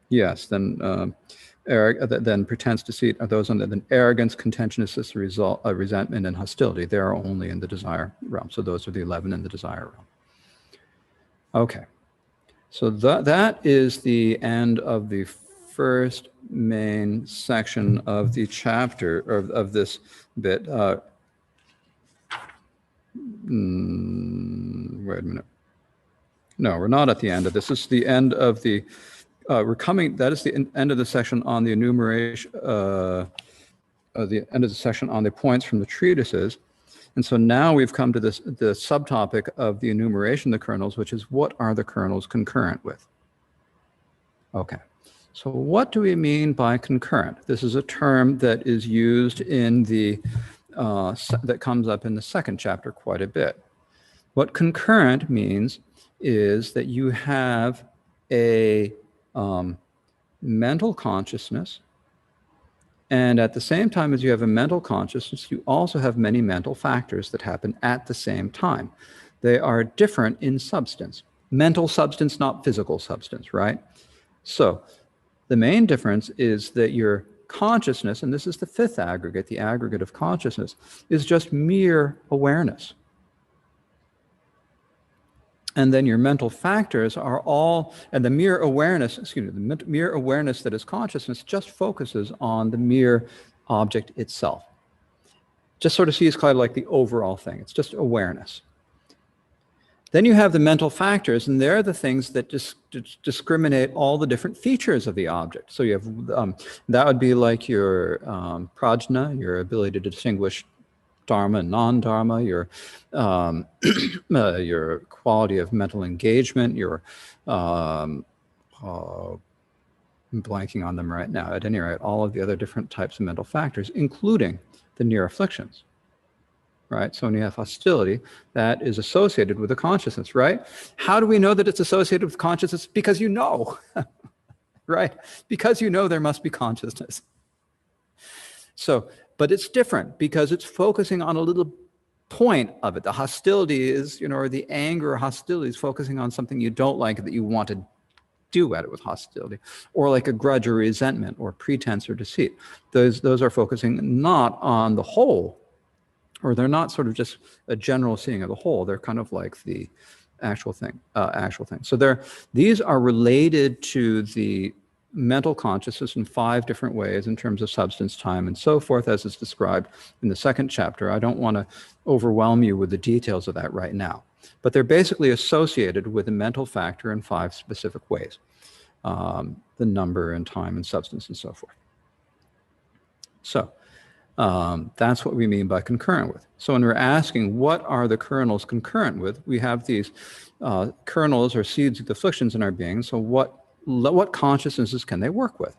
Yes, then then pretense, deceit are those under. Then arrogance, contentiousness, resentment, and hostility. They are only in the desire realm. So those are the 11 in the desire realm. Okay, so that is the end of the first main section of the chapter of this bit. Wait a minute. No, we're not at the end of this. This is the end of the. That is the end of the section on the enumeration, the end of the section on the points from the treatises. And so now we've come to the subtopic of the enumeration of the kernels, which is what are the kernels concurrent with? Okay, so what do we mean by concurrent? This is a term that is used in the, that comes up in the second chapter quite a bit. What concurrent means is that you have a mental consciousness, and at the same time as you have a mental consciousness, you also have many mental factors that happen at the same time. They are different in substance. Mental substance, not physical substance, right? So the main difference is that your consciousness, and this is the 5th aggregate, the aggregate of consciousness, is just mere awareness. And then your mental factors are all, and the mere awareness, the mere awareness that is consciousness just focuses on the mere object itself. Just sort of sees kind of like the overall thing. It's just awareness. Then you have the mental factors, and they're the things that just discriminate all the different features of the object. So you have, that would be like your prajna, your ability to distinguish dharma and non-dharma, your quality of mental engagement, your I'm blanking on them right now. At any rate, all of the other different types of mental factors, including the near afflictions. Right? So when you have hostility, that is associated with the consciousness, right? How do we know that it's associated with consciousness? Because you know, right? Because you know there must be consciousness. So, but it's different because it's focusing on a little point of it. The hostility is, or the anger or hostility is focusing on something you don't like that you want to do at it with hostility, or like a grudge or resentment or pretense or deceit. Those are focusing not on the whole, or they're not sort of just a general seeing of the whole. They're kind of like the actual thing. So these are related to the mental consciousness in 5 different ways in terms of substance, time, and so forth, as is described in the second chapter. I don't want to overwhelm you with the details of that right now, but they're basically associated with a mental factor in 5 specific ways, the number and time and substance and so forth. So That's what we mean by concurrent with. So when we're asking what are the kernels concurrent with, we have these kernels or seeds of the afflictions in our being. So what consciousnesses can they work with?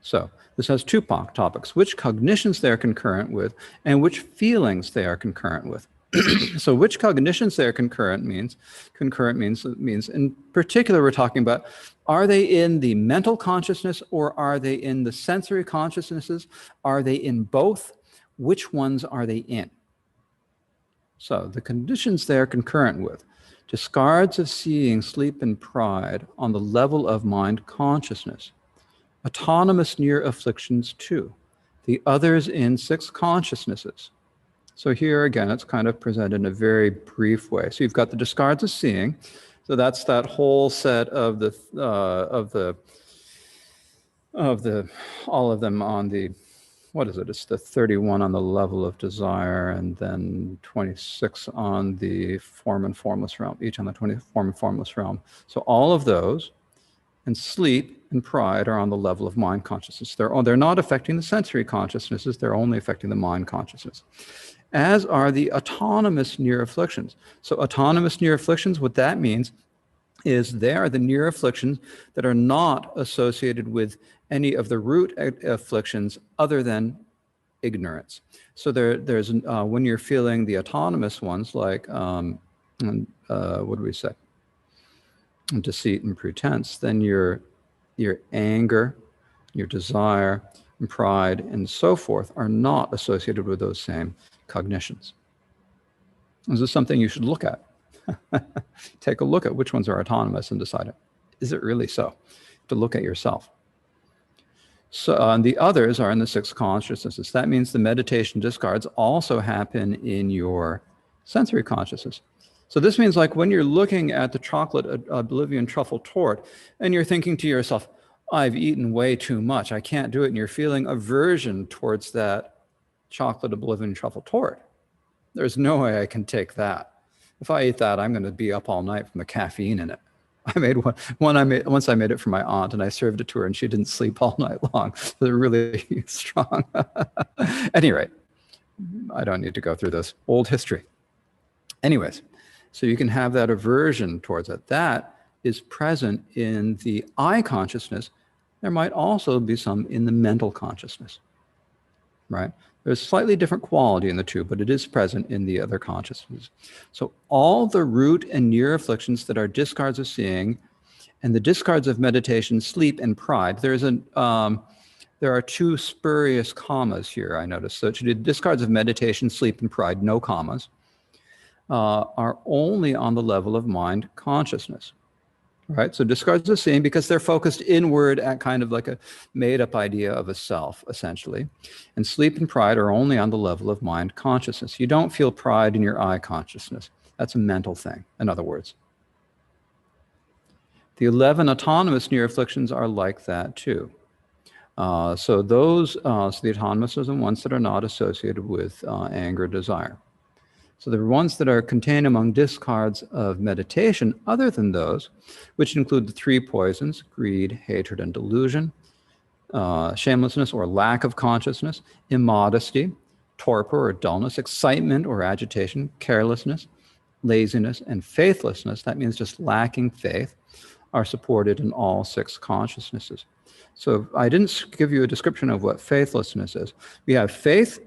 So this has two topics: which cognitions they are concurrent with and which feelings they are concurrent with. So which cognitions they are concurrent means in particular we're talking about, are they in the mental consciousness or are they in the sensory consciousnesses? Are they in both? Which ones are they in? So the conditions they are concurrent with: discards of seeing, sleep, and pride on the level of mind consciousness. Autonomous near afflictions 2, the others in 6 consciousnesses. So here again, it's kind of presented in a very brief way. So you've got the discards of seeing. So that's that whole set of all of them on the, what is it? It's the 31 on the level of desire, and then 26 on the form and formless realm, each on the 20 form and formless realm. So all of those, and sleep and pride are on the level of mind consciousness. They're not affecting the sensory consciousnesses, they're only affecting the mind consciousness. As are the autonomous near afflictions. So autonomous near afflictions, what that means is they are the near afflictions that are not associated with any of the root afflictions other than ignorance. So there's when you're feeling the autonomous ones, like what do we say? Deceit and pretense, then your anger, your desire, and pride, and so forth are not associated with those same cognitions. This is something you should look at. Take a look at which ones are autonomous and decide, is it really so? To look at yourself. So and the others are in the 6 consciousnesses. That means the meditation discards also happen in your sensory consciousness. So this means, like, when you're looking at the chocolate oblivion truffle torte and you're thinking to yourself, I've eaten way too much, I can't do it, and you're feeling aversion towards that chocolate oblivion truffle torte. There's no way I can take that. If I eat that, I'm going to be up all night from the caffeine in it. I made once I made it for my aunt, and I served it to her, and she didn't sleep all night long. They're really strong. At any rate, I don't need to go through this old history. Anyways, so you can have that aversion towards it. That is present in the I consciousness. There might also be some in the mental consciousness, right? There's slightly different quality in the two, but it is present in the other consciousnesses. So all the root and near afflictions that are discards of seeing and the discards of meditation, sleep, and pride, there are 2 spurious commas here, I noticed. So to the discards of meditation, sleep, and pride, no commas, are only on the level of mind consciousness, right? So discards of seeing, because they're focused inward at kind of like a made-up idea of a self, essentially. And sleep and pride are only on the level of mind consciousness. You don't feel pride in your I consciousness. That's a mental thing, in other words. The 11 autonomous near afflictions are like that too. So the autonomous are the ones that are not associated with anger, desire. So the ones that are contained among discards of meditation, other than those, which include the 3 poisons: greed, hatred, and delusion, shamelessness or lack of consciousness, immodesty, torpor or dullness, excitement or agitation, carelessness, laziness, and faithlessness, that means just lacking faith, are supported in all 6 consciousnesses. So I didn't give you a description of what faithlessness is. We have faith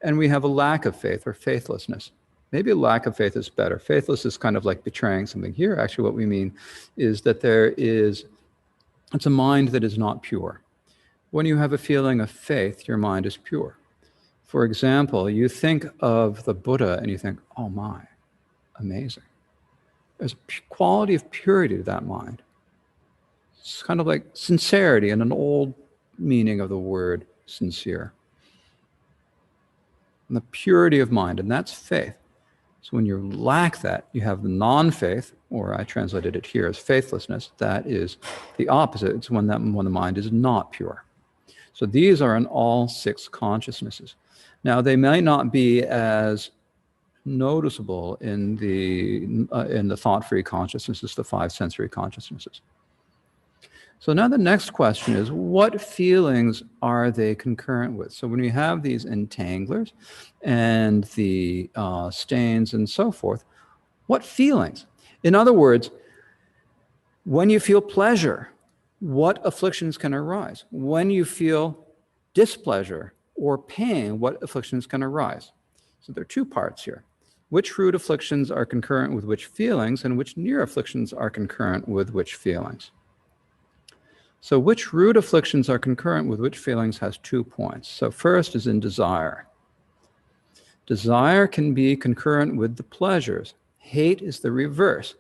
and we have a lack of faith, or faithlessness. Maybe a lack of faith is better. Faithless is kind of like betraying something. Here, actually, what we mean is that it's a mind that is not pure. When you have a feeling of faith, your mind is pure. For example, you think of the Buddha and you think, oh my, amazing. There's a quality of purity to that mind. It's kind of like sincerity in an old meaning of the word sincere. And the purity of mind, and that's faith. So when you lack that, you have the non-faith, or I translated it here as faithlessness. That is the opposite. It's when the mind is not pure. So these are in all 6 consciousnesses. Now, they may not be as noticeable in the thought-free consciousnesses, the 5 sensory consciousnesses. So now the next question is, what feelings are they concurrent with? So when we have these entanglers and the stains and so forth, what feelings? In other words, when you feel pleasure, what afflictions can arise? When you feel displeasure or pain, what afflictions can arise? So there are two parts here. Which root afflictions are concurrent with which feelings, and which near afflictions are concurrent with which feelings? So which root afflictions are concurrent with which feelings has 2 points. So first is in desire. Desire can be concurrent with the pleasures. Hate is the reverse.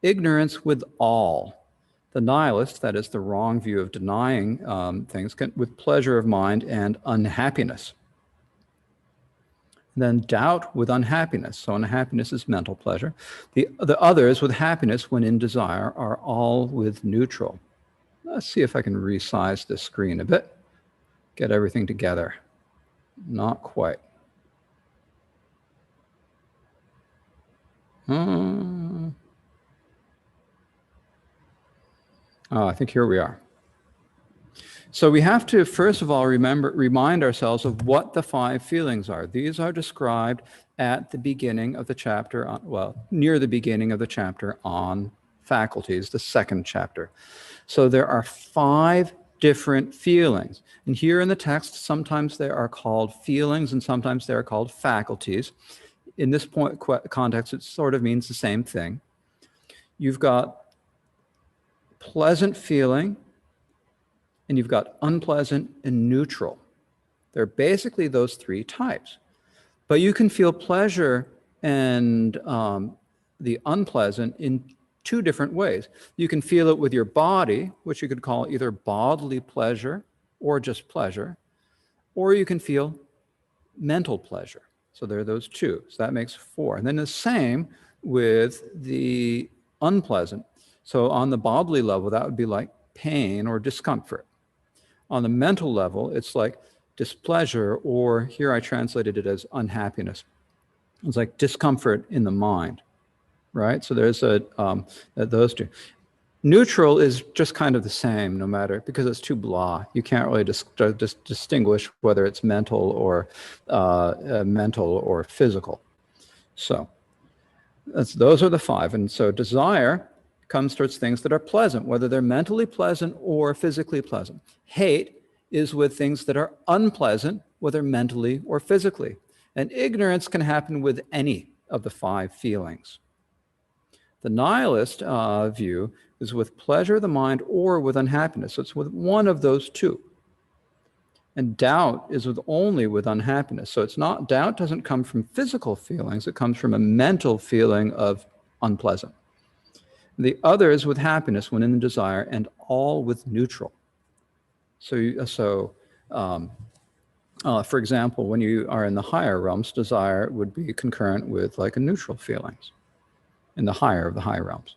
Ignorance with all. The nihilist, that is the wrong view of denying things, with pleasure of mind and unhappiness. Then doubt with unhappiness. So unhappiness is mental pleasure. The others with happiness when in desire are all with neutral. Let's see if I can resize this screen a bit. Get everything together. Not quite. Oh, I think here we are. So we have to, first of all, remind ourselves of what the 5 feelings are. These are described at the beginning of the chapter, near the beginning of the chapter on faculties, the 2nd chapter. So there are 5 different feelings. And here in the text, sometimes they are called feelings and sometimes they are called faculties. In this context, it sort of means the same thing. You've got pleasant feeling, and you've got unpleasant and neutral. They're basically those 3 types. But you can feel pleasure and the unpleasant in 2 different ways. You can feel it with your body, which you could call either bodily pleasure or just pleasure, or you can feel mental pleasure. So there are those 2. So that makes 4. And then the same with the unpleasant. So on the bodily level, that would be like pain or discomfort. On the mental level, it's like displeasure, or here I translated it as unhappiness. It's like discomfort in the mind, right? So there's those 2. Neutral is just kind of the same, no matter, because it's too blah. You can't really distinguish whether it's mental or physical. So those are the 5. And so desire comes towards things that are pleasant, whether they're mentally pleasant or physically pleasant. Hate is with things that are unpleasant, whether mentally or physically. And ignorance can happen with any of the 5 feelings. The nihilist view is with pleasure of the mind or with unhappiness. So it's with one of those 2. And doubt is only with unhappiness. So it's not, doubt doesn't come from physical feelings, it comes from a mental feeling of unpleasant. The others with happiness when in desire, and all with neutral. So for example, when you are in the higher realms, desire would be concurrent with like a neutral feelings in the higher of the high realms.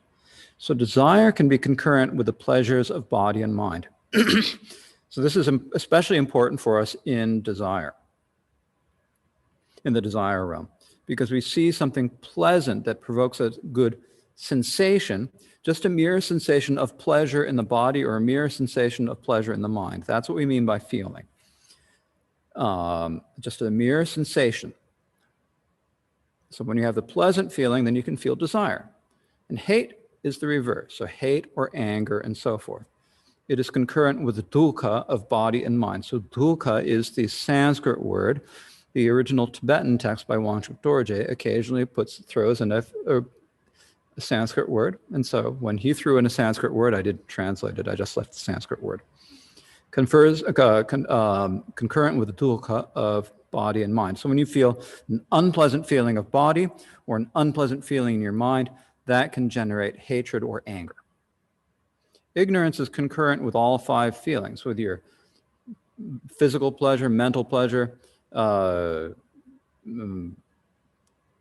So desire can be concurrent with the pleasures of body and mind. So this is especially important for us in desire, in the desire realm, because we see something pleasant that provokes a good sensation, just a mere sensation of pleasure in the body or a mere sensation of pleasure in the mind. That's what we mean by feeling. Just a mere sensation. So when you have the pleasant feeling, then you can feel desire. And hate is the reverse, so hate or anger and so forth. It is concurrent with the dukkha of body and mind. So dukkha is the Sanskrit word. The original Tibetan text by Wangchuck Dorje occasionally throws in a Sanskrit word. And so when he threw in a Sanskrit word, I didn't translate it. I just left the Sanskrit word. Concurrent with the dukkha of body and mind. So when you feel an unpleasant feeling of body or an unpleasant feeling in your mind, that can generate hatred or anger. Ignorance is concurrent with all 5 feelings, with your physical pleasure, mental pleasure,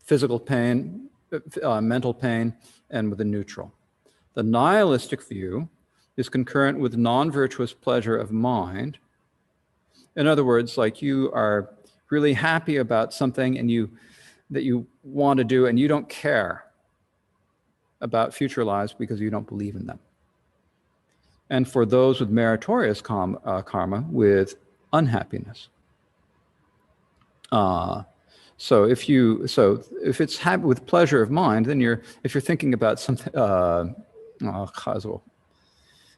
physical pain, mental pain, and with the neutral. The nihilistic view is concurrent with non-virtuous pleasure of mind. In other words, like you are really happy about something that you want to do, and you don't care about future lives because you don't believe in them. and for those with meritorious karma with unhappiness. So if it's happy with pleasure of mind, then if you're thinking about something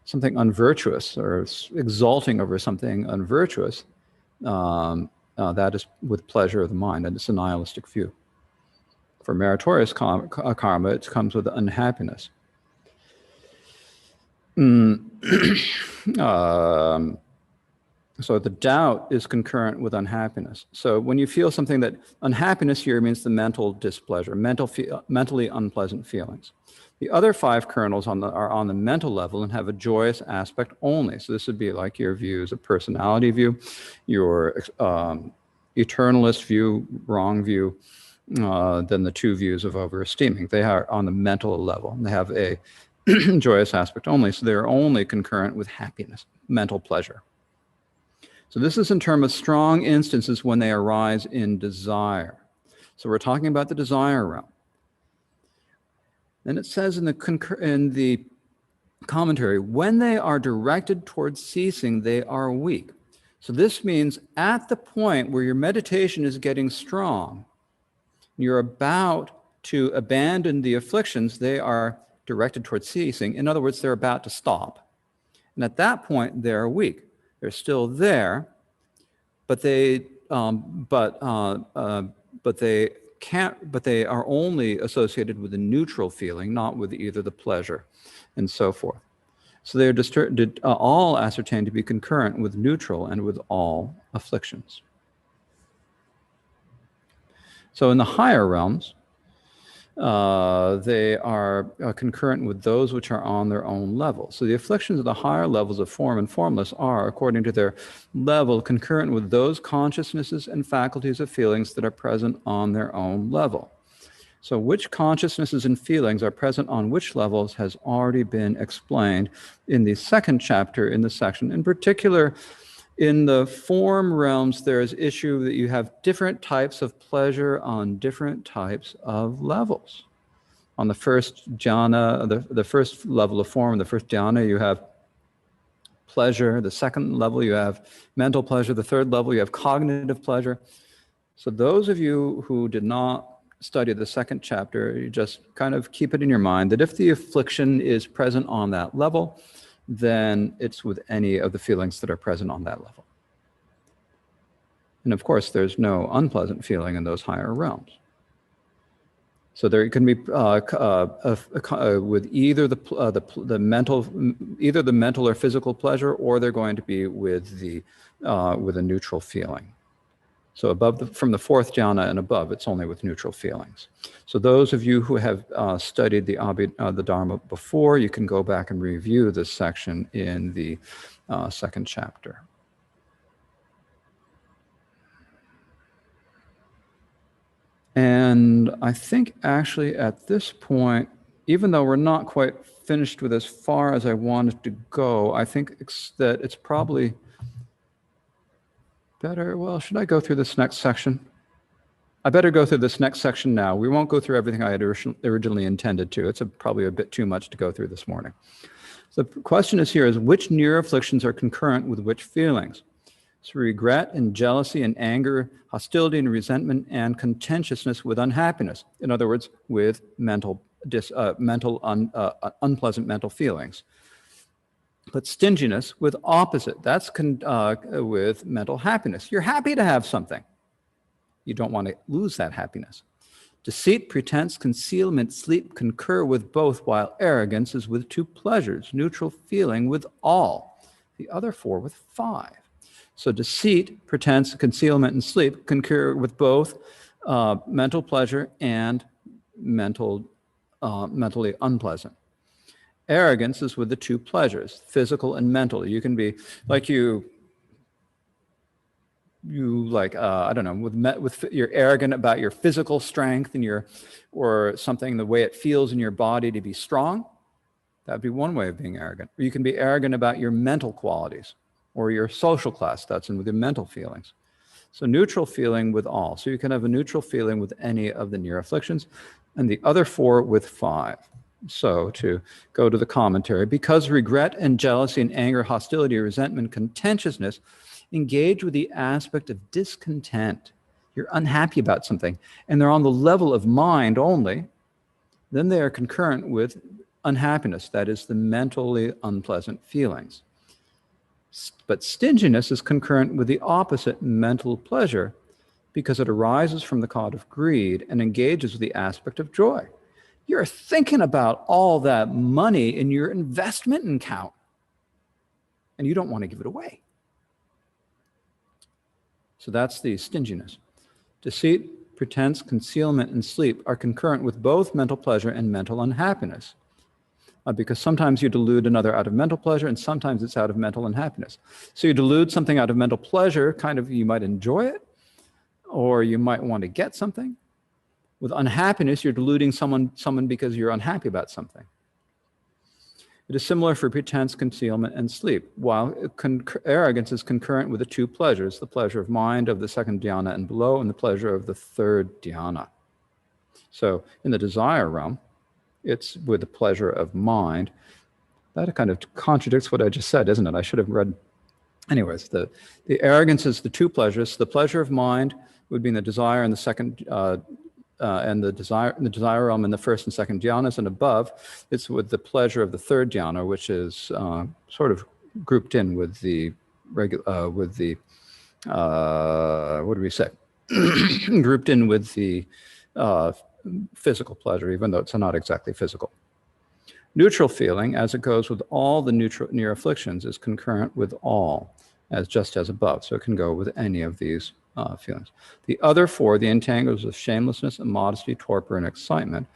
something unvirtuous or exalting over something unvirtuous, that is with pleasure of the mind, and it's a nihilistic view. For meritorious karma, it comes with unhappiness. So the doubt is concurrent with unhappiness. So when you feel something that unhappiness here means the mental displeasure, mentally unpleasant feelings. The other 5 kernels are on the mental level and have a joyous aspect only. So this would be like your views, a personality view, your eternalist view, wrong view, than the 2 views of overesteeming. They are on the mental level. They have a joyous aspect only, so they're only concurrent with happiness, mental pleasure. So this is in terms of strong instances when they arise in desire. So we're talking about the desire realm. Then it says in the commentary, when they are directed towards ceasing, they are weak. So this means at the point where your meditation is getting strong, you're about to abandon the afflictions, they are directed towards ceasing. In other words, they're about to stop. And at that point, they're weak. They're still there, but they are only associated with the neutral feeling, not with either the pleasure, and so forth. So they are all ascertained to be concurrent with neutral and with all afflictions. So in the higher realms, they are concurrent with those which are on their own level. So the afflictions of the higher levels of form and formless are, according to their level, concurrent with those consciousnesses and faculties of feelings that are present on their own level. So which consciousnesses and feelings are present on which levels has already been explained in the 2nd chapter in the section. In particular, in the form realms, there is issue that you have different types of pleasure on different types of levels. On the first jhana, the first level of form, the first jhana, you have pleasure. The second level, you have mental pleasure. The third level, you have cognitive pleasure. So those of you who did not study the 2nd chapter, you just kind of keep it in your mind that if the affliction is present on that level, then it's with any of the feelings that are present on that level. And of course, there's no unpleasant feeling in those higher realms. So there can be with either the mental or physical pleasure, or they're going to be with a neutral feeling. So from the 4th jhana and above, it's only with neutral feelings. So those of you who have studied the Dharma before, you can go back and review this section in the 2nd chapter. And I think actually at this point, even though we're not quite finished with as far as I wanted to go, I think that it's probably better, well, should I go through this next section? I better go through this next section now. We won't go through everything I had originally intended to. It's probably a bit too much to go through this morning. So the question is which near afflictions are concurrent with which feelings? So regret and jealousy and anger, hostility and resentment, and contentiousness with unhappiness. In other words, with unpleasant mental feelings. But stinginess with opposite. That's with mental happiness. You're happy to have something. You don't want to lose that happiness. Deceit, pretense, concealment, sleep concur with both, while arrogance is with 2 pleasures, neutral feeling with all, the other 4 with 5. So deceit, pretense, concealment, and sleep concur with both mental pleasure and mentally unpleasant. Arrogance is with the 2 pleasures, physical and mental. You can be like I don't know, you're arrogant about your physical strength and or something, the way it feels in your body to be strong. That'd be one way of being arrogant. Or you can be arrogant about your mental qualities or your social class. That's with your mental feelings. So neutral feeling with all. So you can have a neutral feeling with any of the near afflictions, and the other 4 with 5. So to go to the commentary, because regret and jealousy and anger, hostility, resentment, contentiousness engage with the aspect of discontent. You're unhappy about something, and they're on the level of mind only, then they are concurrent with unhappiness, that is, the mentally unpleasant feelings. But stinginess is concurrent with the opposite, mental pleasure, because it arises from the cause of greed and engages with the aspect of joy. You're thinking about all that money in your investment account, and you don't want to give it away. So that's the stinginess. Deceit, pretense, concealment, and sleep are concurrent with both mental pleasure and mental unhappiness. Because sometimes you delude another out of mental pleasure, and sometimes it's out of mental unhappiness. So you delude something out of mental pleasure, kind of, you might enjoy it, or you might want to get something. With unhappiness, you're deluding someone because you're unhappy about something. It is similar for pretense, concealment, and sleep, while arrogance is concurrent with the two pleasures, the pleasure of mind of the second dhyana and below, and the pleasure of the third dhyana. So in the desire realm, it's with the pleasure of mind. That kind of contradicts what I just said, isn't it? I should have read. Anyways, the arrogance is the two pleasures. The pleasure of mind would be in the desire and the second, and the desire realm in the first and second dhyanas, and above, it's with the pleasure of the third dhyana, which is sort of grouped in with the what do we say? Grouped in with the physical pleasure, even though it's not exactly physical. Neutral feeling, as it goes with all the near afflictions, is concurrent with all, just as above. So it can go with any of these feelings. The other four, the entangles of shamelessness, immodesty, torpor, and excitement,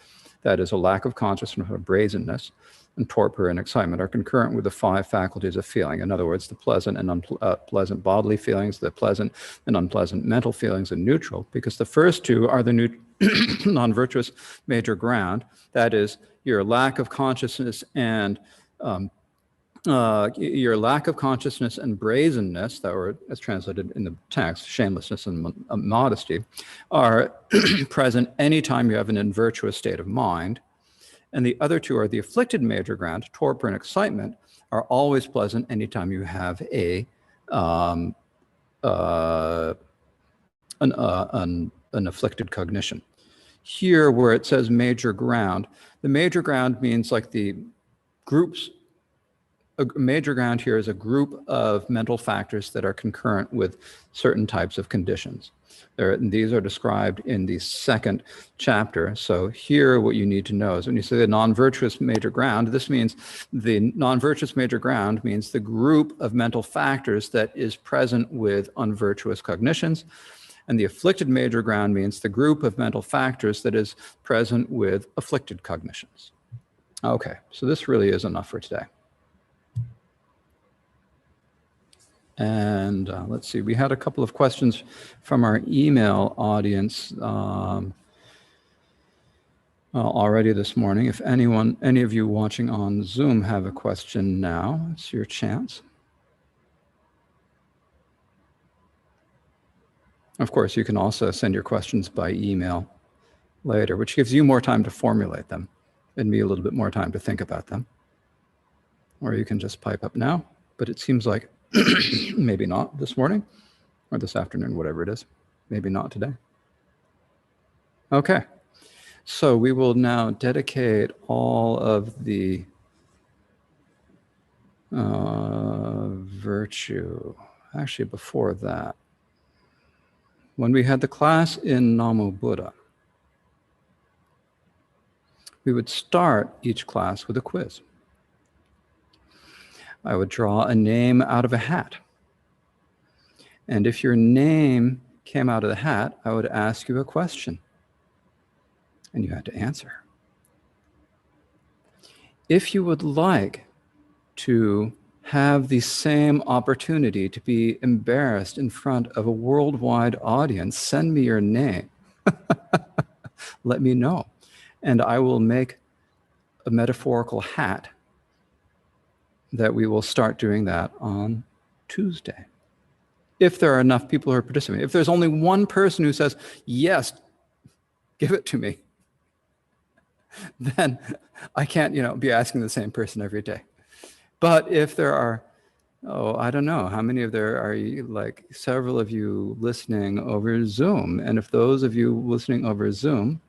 that is a lack of consciousness or brazenness, and torpor and excitement, are concurrent with the five faculties of feeling. In other words, the pleasant and unpleasant bodily feelings, the pleasant and unpleasant mental feelings, and neutral, because the first two are the non-virtuous major ground, that is, your lack of consciousness and brazenness, that were as translated in the text, shamelessness and modesty, are present anytime you have an invirtuous state of mind. And the other two are the afflicted major ground, torpor and excitement, are always pleasant anytime you have an afflicted cognition. Here, where it says major ground, the major ground means like the groups. A major ground here is a group of mental factors that are concurrent with certain types of conditions. These are described in the second chapter. So here, what you need to know is when you say the non-virtuous major ground, this means the non-virtuous major ground means the group of mental factors that is present with unvirtuous cognitions. And the afflicted major ground means the group of mental factors that is present with afflicted cognitions. Okay, so this really is enough for today. And let's see, we had a couple of questions from our email audience already this morning. If any of you watching on Zoom have a question now, it's your chance. Of course, you can also send your questions by email later, which gives you more time to formulate them and me a little bit more time to think about them. Or you can just pipe up now, but it seems like maybe not this morning or this afternoon, whatever it is. Maybe not today. Okay, so we will now dedicate all of the virtue. Actually, before that, when we had the class in Namo Buddha, we would start each class with a quiz. I would draw a name out of a hat. And if your name came out of the hat, I would ask you a question. And you had to answer. If you would like to have the same opportunity to be embarrassed in front of a worldwide audience, send me your name. Let me know. And I will make a metaphorical hat that we will start doing that on Tuesday. If there are enough people who are participating. If there's only one person who says, yes, give it to me, then I can't, be asking the same person every day. But if there are, I don't know, how many of there are you, like several of you listening over Zoom? And if those of you listening over Zoom,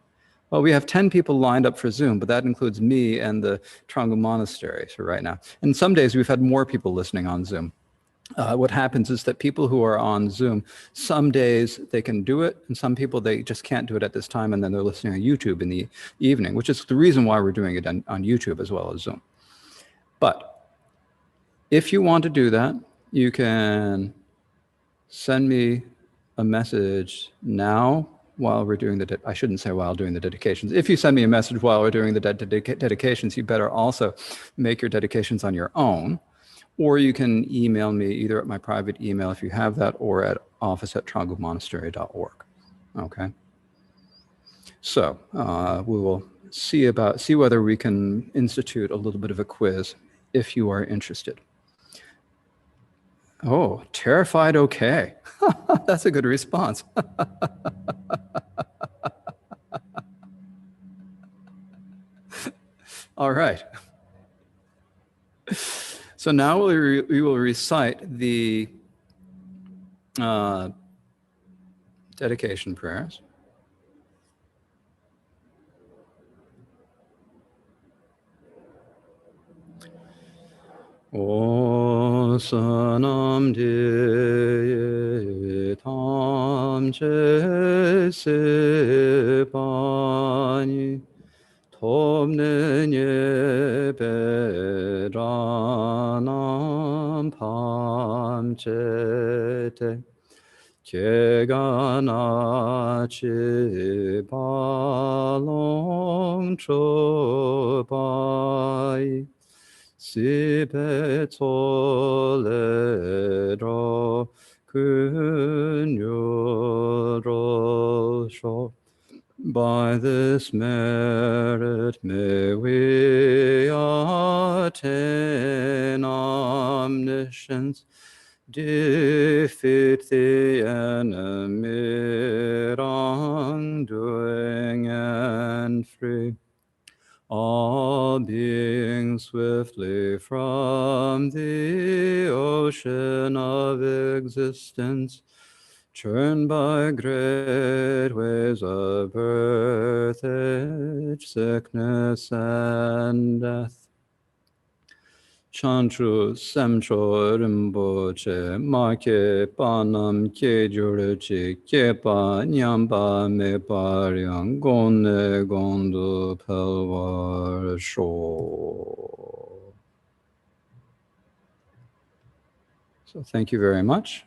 well, we have 10 people lined up for Zoom, but that includes me and the Trangu Monastery for right now. And some days we've had more people listening on Zoom. What happens is that people who are on Zoom, some days they can do it, and some people they just can't do it at this time, and then they're listening on YouTube in the evening, which is the reason why we're doing it on YouTube as well as Zoom. But if you want to do that, you can send me a message now while we're doing I shouldn't say while doing the dedications. If you send me a message while we're doing the dedications, you better also make your dedications on your own. Or you can email me either at my private email if you have that, or at office@trangumonastery.org. Okay. So we will see whether we can institute a little bit of a quiz if you are interested. Oh, terrified, okay. That's a good response. All right. So now we will recite the dedication prayers. O sanam de tam che se pani 톱는 예배라남 밤제때 개가나치 발롱 초바이 시베톨레로 근유로쇼. By this merit may we attain omniscience, defeat the enemy, wrongdoing and free all beings swiftly from the ocean of existence, churned by great waves of birth, age, sickness, and death. Chanchu semcho rinpoche make panam kejurchi kepa nyamba me paryang gonne gondo pelvar sho. So thank you very much.